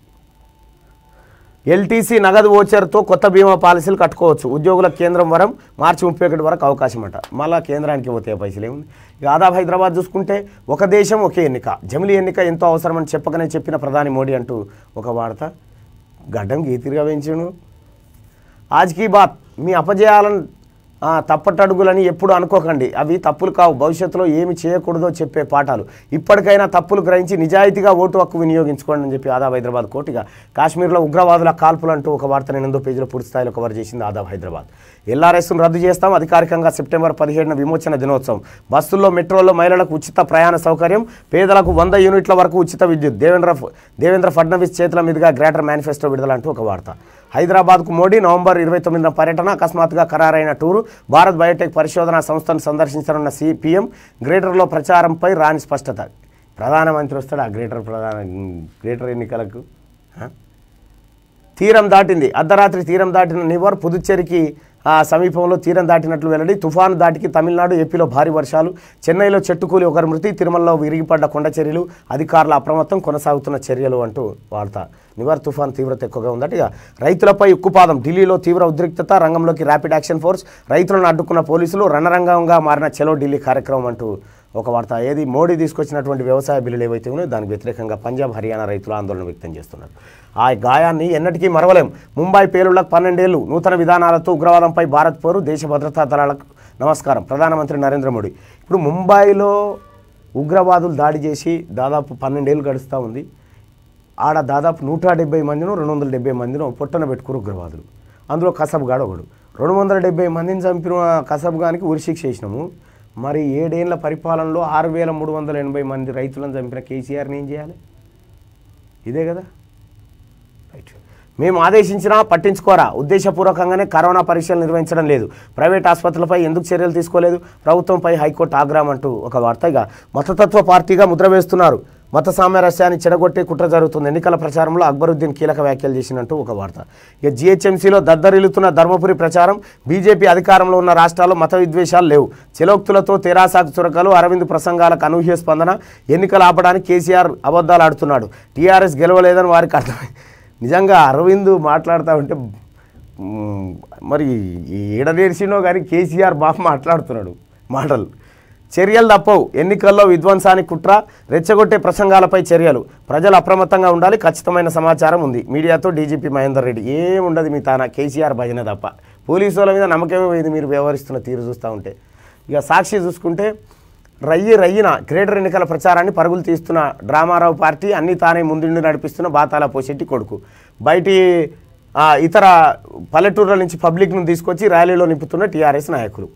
ఎల్టీసీ నగదు ఓచర్తో కొత్త బీమా పాలసీలు కట్టుకోవచ్చు ఉద్యోగుల కేంద్రం వరం మార్చి 31 వరకు అవకాశం అంట మళ్ళీ కేంద్రానికి పోతే పైసలు ఏముంది ఇక ఆదాబ్ హైదరాబాద్ చూసుకుంటే ఒక దేశం ఒకే ఎన్నిక జమిలీ ఎన్నిక ఎంతో అవసరమని చెప్పకనే చెప్పిన ప్రధాని మోడీ అంటూ ఒక వార్త గడ్డం గీతిరిగా పెంచాను ఆజ్కీ బాత్ మీ అపజయాలను తప్పటడుగులని ఎప్పుడు అనుకోకండి అవి తప్పులు కావు భవిష్యత్తులో ఏమి చేయకూడదో చెప్పే పాఠాలు ఇప్పటికైనా తప్పులు గ్రహించి నిజాయితీగా ఓటు హక్కు వినియోగించుకోండి అని చెప్పి ఆదాబ్ హైదరాబాద్ కోర్టుగా కాశ్మీర్లో ఉగ్రవాదుల కాల్పులు అంటూ ఒక వార్త 8వ పేజీలో పూర్తి స్థాయిలో కవర్ చేసింది ఆదాబ్ హైదరాబాద్ ఎల్ఆర్ఎస్ను రద్దు చేస్తాం అధికారికంగా సెప్టెంబర్ 17న విమోచన దినోత్సవం బస్సుల్లో మెట్రోల్లో మహిళలకు ఉచిత ప్రయాణ సౌకర్యం పేదలకు 100 యూనిట్ల వరకు ఉచిత విద్యుత్ దేవేంద్ర ఫడ్నవీస్ చేతుల మీదుగా గ్రేటర్ మేనిఫెస్టో విడుదల అంటూ ఒక వార్త హైదరాబాద్కు మోడీ నవంబర్ 29న పర్యటన అకస్మాత్తుగా ఖరారైన టూరు భారత్ బయోటెక్ పరిశోధనా సంస్థను సందర్శించనున్న సిపిఎం గ్రేటర్లో ప్రచారంపై రాని స్పష్టత ప్రధానమంత్రి వస్తాడు ఆ గ్రేటర్ ఎన్నికలకు తీరం దాటింది అర్ధరాత్రి తీరం దాటిన నివర్ పుదుచ్చేరికి సమీపంలో తీరం దాటినట్లు వెల్లడి తుఫాను దాటికి తమిళనాడు ఏపీలో భారీ వర్షాలు చెన్నైలో చెట్టుకూలి ఒకరి మృతి తిరుమలలో విరిగిపడ్డ కొండ చర్యలు అధికారుల అప్రమత్తం కొనసాగుతున్న చర్యలు అంటూ వార్త నివర్ తుఫాను తీవ్రత ఎక్కువగా ఉందట ఇక రైతులపై ఉక్కుపాదం ఢిల్లీలో తీవ్ర ఉద్రిక్తత రంగంలోకి ర్యాపిడ్ యాక్షన్ ఫోర్స్ రైతులను అడ్డుకున్న పోలీసులు రణరంగంగా మారిన చలో ఢిల్లీ కార్యక్రమం అంటూ ఒక వార్త ఏది మోడీ తీసుకొచ్చినటువంటి వ్యవసాయ బిల్లులు ఏవైతే ఉన్నాయో దానికి వ్యతిరేకంగా పంజాబ్ హర్యానా రైతులు ఆందోళన వ్యక్తం చేస్తున్నారు ఆ గాయాన్ని ఎన్నటికీ మరవలేం ముంబై పేలుళ్లకు 12 ఏళ్లు నూతన విధానాలతో ఉగ్రవాదంపై భారత్ పోరు దేశ భద్రతా దళాలకు నమస్కారం ప్రధానమంత్రి నరేంద్ర మోడీ ఇప్పుడు ముంబైలో ఉగ్రవాదులు దాడి చేసి దాదాపు 12 ఏళ్ళు గడుస్తూ ఉంది ఆడ దాదాపు 170 మందినో 270 మందినో పొట్టన పెట్టుకుని ఉగ్రవాదులు అందులో కసబ్గాడు ఒకడు 270 మందిని చంపిన కసబ్గానికి ఉరిశిక్ష చేసినాము మరి 7 ఏళ్ల పరిపాలనలో 6380 మంది రైతులను చంపిన కేసీఆర్ని ఏం చేయాలి ఇదే కదా రైట్ మేము ఆదేశించినా పట్టించుకోరా ఉద్దేశపూర్వకంగానే కరోనా పరీక్షలు నిర్వహించడం లేదు ప్రైవేట్ ఆసుపత్రులపై ఎందుకు చర్యలు తీసుకోలేదు ప్రభుత్వంపై హైకోర్టు ఆగ్రహం అంటూ ఒక వార్తగా మతతత్వ పార్టీగా ముద్ర వేస్తున్నారు మత సామరస్యాన్ని చెడగొట్టే కుట్ర జరుగుతుంది ఎన్నికల ప్రచారంలో అక్బరుద్దీన్ కీలక వ్యాఖ్యలు చేసినట్టు ఒక వార్త ఇక జిహెచ్ఎంసీలో దద్దరిల్లుతున్న ధర్మపురి ప్రచారం బీజేపీ అధికారంలో ఉన్న రాష్ట్రాల్లో మత విద్వేషాలు లేవు చెలోక్తులతో తెరాసాకు చురకలు అరవింద్ ప్రసంగాలకు అనూహ్య స్పందన ఎన్నికలు ఆపడానికి కేసీఆర్ అబద్ధాలు ఆడుతున్నాడు టీఆర్ఎస్ గెలవలేదని వారికి అర్థమై నిజంగా అరవింద్ మాట్లాడుతూ ఉంటే మరి ఏడనేర్చినో కానీ కేసీఆర్ బాగా మాట్లాడుతున్నాడు మాటలు చర్యలు తప్పవు ఎన్నికల్లో విధ్వంసానికి కుట్ర రెచ్చగొట్టే ప్రసంగాలపై చర్యలు ప్రజలు అప్రమత్తంగా ఉండాలి ఖచ్చితమైన సమాచారం ఉంది మీడియాతో డీజీపీ మహేందర్ రెడ్డి ఏముండదు మీ తాన కేసీఆర్ భజన తప్ప పోలీసు వాళ్ళ మీద నమ్మకమే పోయింది మీరు వ్యవహరిస్తున్న తీరు చూస్తూ ఉంటే ఇక సాక్షి చూసుకుంటే రయ్యిన గ్రేటర్ ఎన్నికల ప్రచారాన్ని పరుగులు తీస్తున్న డ్రామారావు పార్టీ అన్ని తానే ముందుండి నడిపిస్తున్న బాతాల పోశెట్టి కొడుకు బయటి ఇతర పల్లెటూర్ల నుంచి పబ్లిక్ను తీసుకొచ్చి ర్యాలీలో నింపుతున్న టీఆర్ఎస్ నాయకులు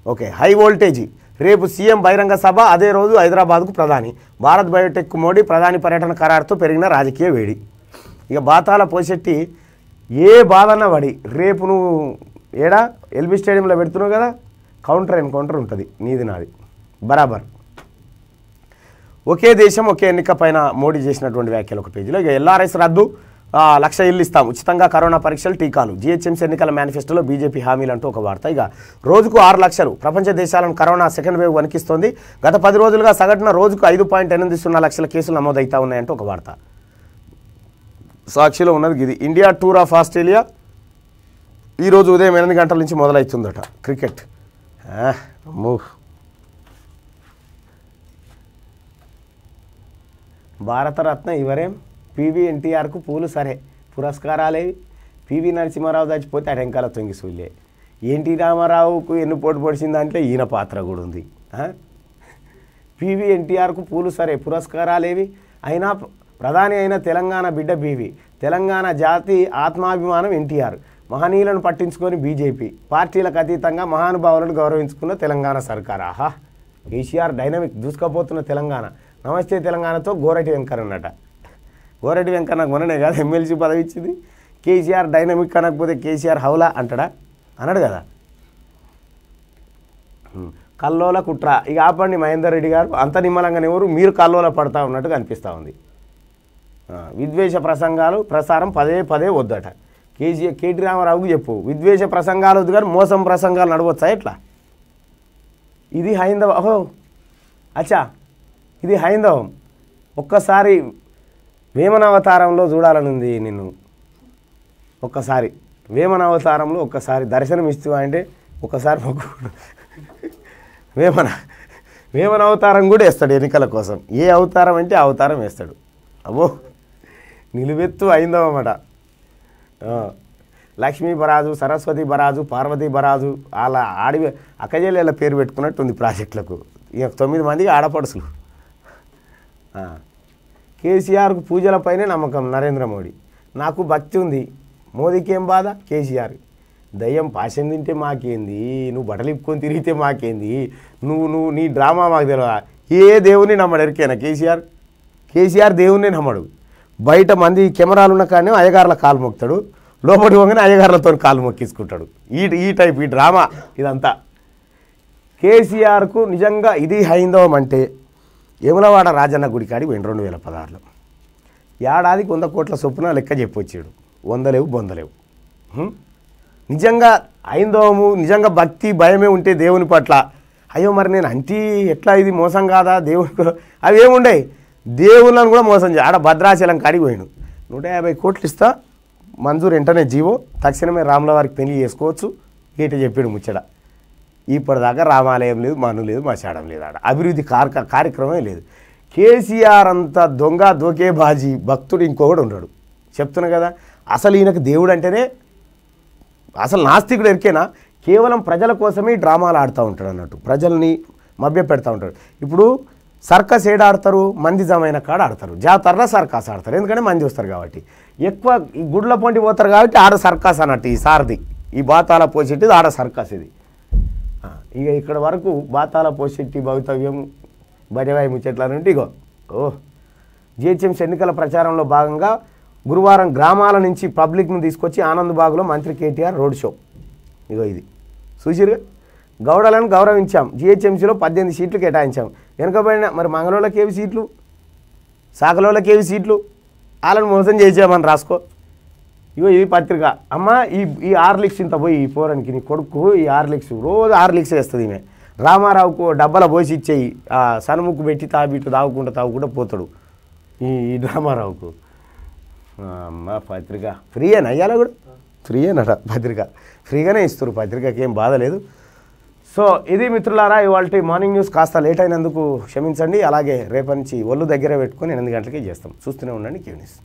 ఓకే హై వోల్టేజీ రేపు సీఎం బహిరంగ సభ అదే రోజు హైదరాబాద్కు ప్రధాని భారత్ బయోటెక్ మోడీ ప్రధాని పర్యటన ఖరారుతో పెరిగిన రాజకీయ వేడి ఇక బాతాల పోశెట్టి ఏ బాధన్నా పడి రేపు నువ్వు ఏడా ఎల్బీ స్టేడియంలో పెడుతున్నావు కదా ఎన్కౌంటర్ ఉంటుంది నీది నాది బరాబర్ ఒకే దేశం ఒకే ఎన్నిక పైన మోడీ చేసినటువంటి వ్యాఖ్యలు ఒక పేజీలో ఇక ఎల్ఆర్ఎస్ రద్దు 1,00,000 ఇల్లు ఇస్తాం ఉచితంగా కరోనా పరీక్షలు టీకాలు జిహెచ్ఎంసీ ఎన్నికల మేనిఫెస్టోలో బీజేపీ హామీలు అంటూ ఒక వార్త ఇక రోజుకు 6 లక్షలు ప్రపంచ దేశాలను కరోనా సెకండ్ వేవ్ వణికిస్తోంది గత 10 రోజులుగా సగటున రోజుకు 5.80 లక్షల కేసులు నమోదవుతా ఉన్నాయంటూ ఒక వార్త సాక్షిలో ఉన్నది ఇది ఇండియా టూర్ ఆఫ్ ఆస్ట్రేలియా ఈరోజు ఉదయం 8 గంటల నుంచి మొదలవుతుందట క్రికెట్ భారతరత్న ఇవరేం పివి ఎన్టీఆర్కు పూలు సరే పురస్కారాలేవి పివి నరసింహారావు చచ్చిపోతే అటెంకాల తొంగి సూళ్ళే ఎన్టీ రామారావుకు ఎన్ని పోటు పొడిచిన దాంట్లో ఈయన పాత్ర కూడా ఉంది పివి ఎన్టీఆర్కు పూలు సరే పురస్కారాలేవి అయినా ప్రధాని అయిన తెలంగాణ బిడ్డ బీవి తెలంగాణ జాతి ఆత్మాభిమానం ఎన్టీఆర్ మహనీయులను పట్టించుకొని బీజేపీ పార్టీలకు అతీతంగా మహానుభావులను గౌరవించుకున్న తెలంగాణ సర్కార్ ఆహా కేసీఆర్ డైనమిక్ దూసుకపోతున్న తెలంగాణ నమస్తే తెలంగాణతో గోరటి వెంకన్నట గోరటి వెంకన్నకు మొన్ననే కాదు ఎమ్మెల్సీ పదవి ఇచ్చింది కేసీఆర్ డైనమిక్ అనకపోతే కేసీఆర్ హౌలా అంటాడా అన్నాడు కదా కల్లోల కుట్ర. ఇక ఆపండి మహేందర్ రెడ్డి గారు, అంత నిమ్మలంగానే ఎవరు మీరు కల్లోల పడతా ఉన్నట్టుగా అనిపిస్తూ ఉంది. విద్వేష ప్రసంగాలు ప్రసారం పదే పదే వద్దట. కేటీ రామారావుకు చెప్పు, విద్వేష ప్రసంగాలు వద్దు కానీ మోసం ప్రసంగాలు నడవచ్చా ఎట్లా? ఇది హైందవ, ఓహో అచ్చా ఇది హైందవం. ఒక్కసారి వేమన అవతారంలో చూడాలనుంది నిన్ను. ఒక్కసారి వేమన అవతారంలో ఒక్కసారి దర్శనం ఇస్తూ అంటే ఒక్కసారి వేమన అవతారం కూడా వేస్తాడు ఎన్నికల కోసం. ఏ అవతారం అంటే ఆ అవతారం వేస్తాడు. అబ్బో నిలువెత్తు హైందవమట. Lakshmi barrage, Saraswati barrage, Parvati barrage అలా అక్కజేళ్ళ పేరు పెట్టుకున్నట్టుంది ప్రాజెక్టులకు. ఇక 9 మందికి ఆడపడుసులు. కేసీఆర్కు పూజలపైనే నమ్మకం నరేంద్ర మోడీ. నాకు భక్తి ఉంది, మోదీకి ఏం బాధ? కేసీఆర్ దయ్యం పాశం తింటే మాకేంది, నువ్వు బట్టలు ఇప్పుకొని తిరిగితే మాకేంది, నువ్వు నీ డ్రామా మాకు తెలియదా? ఏ దేవుని నమ్మడు ఎరికేనా కేసీఆర్ దేవుణ్ణి నమ్మడు. బయట మంది కెమెరాలు ఉన్న కానీ అయ్యగారుల కాలు మొక్కుతాడు, లోపలి పోగానే అయ్యగారులతో కాలు మొక్కించుకుంటాడు. ఈ టైప్ ఈ డ్రామా ఇదంతా. కేసీఆర్కు నిజంగా ఇది హైందవం అంటే యములవాడ రాజన్న గుడి కాడికి పోయిండు 2016లో. ఏడాదికి 100 కోట్ల చొప్పున లెక్క చెప్పొచ్చాడు. 100 లేవు బొందలేవు. నిజంగా హైందవము, నిజంగా భక్తి భయమే ఉంటే దేవుని పట్ల, అయ్యో మరి నేను అంటీ ఎట్లా ఇది మోసం కాదా దేవుని, అవి ఏముండయి దేవుళ్ళని కూడా మోసం ఆడ భద్రాచలం కాడికి పోయాడు. 150 కోట్లు ఇస్తా మంజూరు వెంటనే జీవో, తక్షణమే రాముల వారికి పెళ్లి చేసుకోవచ్చు గీట చెప్పాడు ముచ్చట. ఇప్పటిదాకా రామాలయం లేదు, మను లేదు, మచాడం లేదు, ఆడ అభివృద్ధి కార్యక్రమమే లేదు. కేసీఆర్ అంత దొంగ దోకే బాజీ భక్తుడు ఇంకొకడు ఉన్నాడు. చెప్తున్నా కదా, అసలు ఈయనకు దేవుడు అంటేనే అసలు నాస్తికుడు ఎరికేనా, కేవలం ప్రజల కోసమే డ్రామాలు ఆడుతూ ఉంటాడు అన్నట్టు, ప్రజల్ని మభ్య పెడతా ఉంటాడు. ఇప్పుడు సర్కస్ ఏడ ఆడతారు, మంది జమైన కాడ ఆడతారు, జాతరలో సర్కస్ ఆడతారు, ఎందుకంటే మంది వస్తారు కాబట్టి. ఎక్కువ ఈ గుడ్ల పొంటి పోతారు కాబట్టి ఆడ సర్కస్ అన్నట్టు. ఈ సారది ఈ బాతాల పోసేటిది ఆడ సర్కస్ ఇది. ఇక ఇక్కడ వరకు బాతాల పోసేటి భవితవ్యం బజవాయి ముచ్చట్లనంటే ఇగో జిహెచ్ఎంసీ ఎన్నికల ప్రచారంలో భాగంగా గురువారం గ్రామాల నుంచి పబ్లిక్ను తీసుకొచ్చి ఆనందబాగులో మంత్రి కేటీఆర్ రోడ్ షో. ఇగో ఇది చూసిరుగా, గౌడలను గౌరవించాం, జిహెచ్ఎంసీలో 18 సీట్లు కేటాయించాం, వెనుకబడిన మరి మంగళోళ్ళకి ఏవి సీట్లు, సాకలోళ్ళకి ఏవి సీట్లు, వాళ్ళని మోసం చేసామని రాసుకో. ఇగో ఇది పత్రిక. అమ్మ ఈ హార్లిక్స్ ఇంత పోయి ఈ పోరానికి నీ కొడుకు ఈ హార్లిక్స్ రోజు హార్లిక్స్ వేస్తుంది ఈమె. రామారావుకు డబ్బల పోసి ఇచ్చేయి, సనుముక్కు పెట్టి తాబిట్టు తాగుకుంటా పోతాడు ఈ రామారావుకు. అమ్మ పత్రిక ఫ్రీయేనా అయ్యాలా కూడా ఫ్రీయేనట పత్రిక, ఫ్రీగానే ఇస్తారు, పత్రికకి ఏం బాధ లేదు. సో ఇది మిత్రులారా ఇవాళ మార్నింగ్ న్యూస్. కాస్త లేట్ అయినందుకు క్షమించండి. అలాగే రేపటి నుంచి ఒళ్ళు దగ్గర పెట్టుకొని 8 గంటలకే చేస్తాం. చూస్తూనే ఉండండి క్యూ న్యూస్.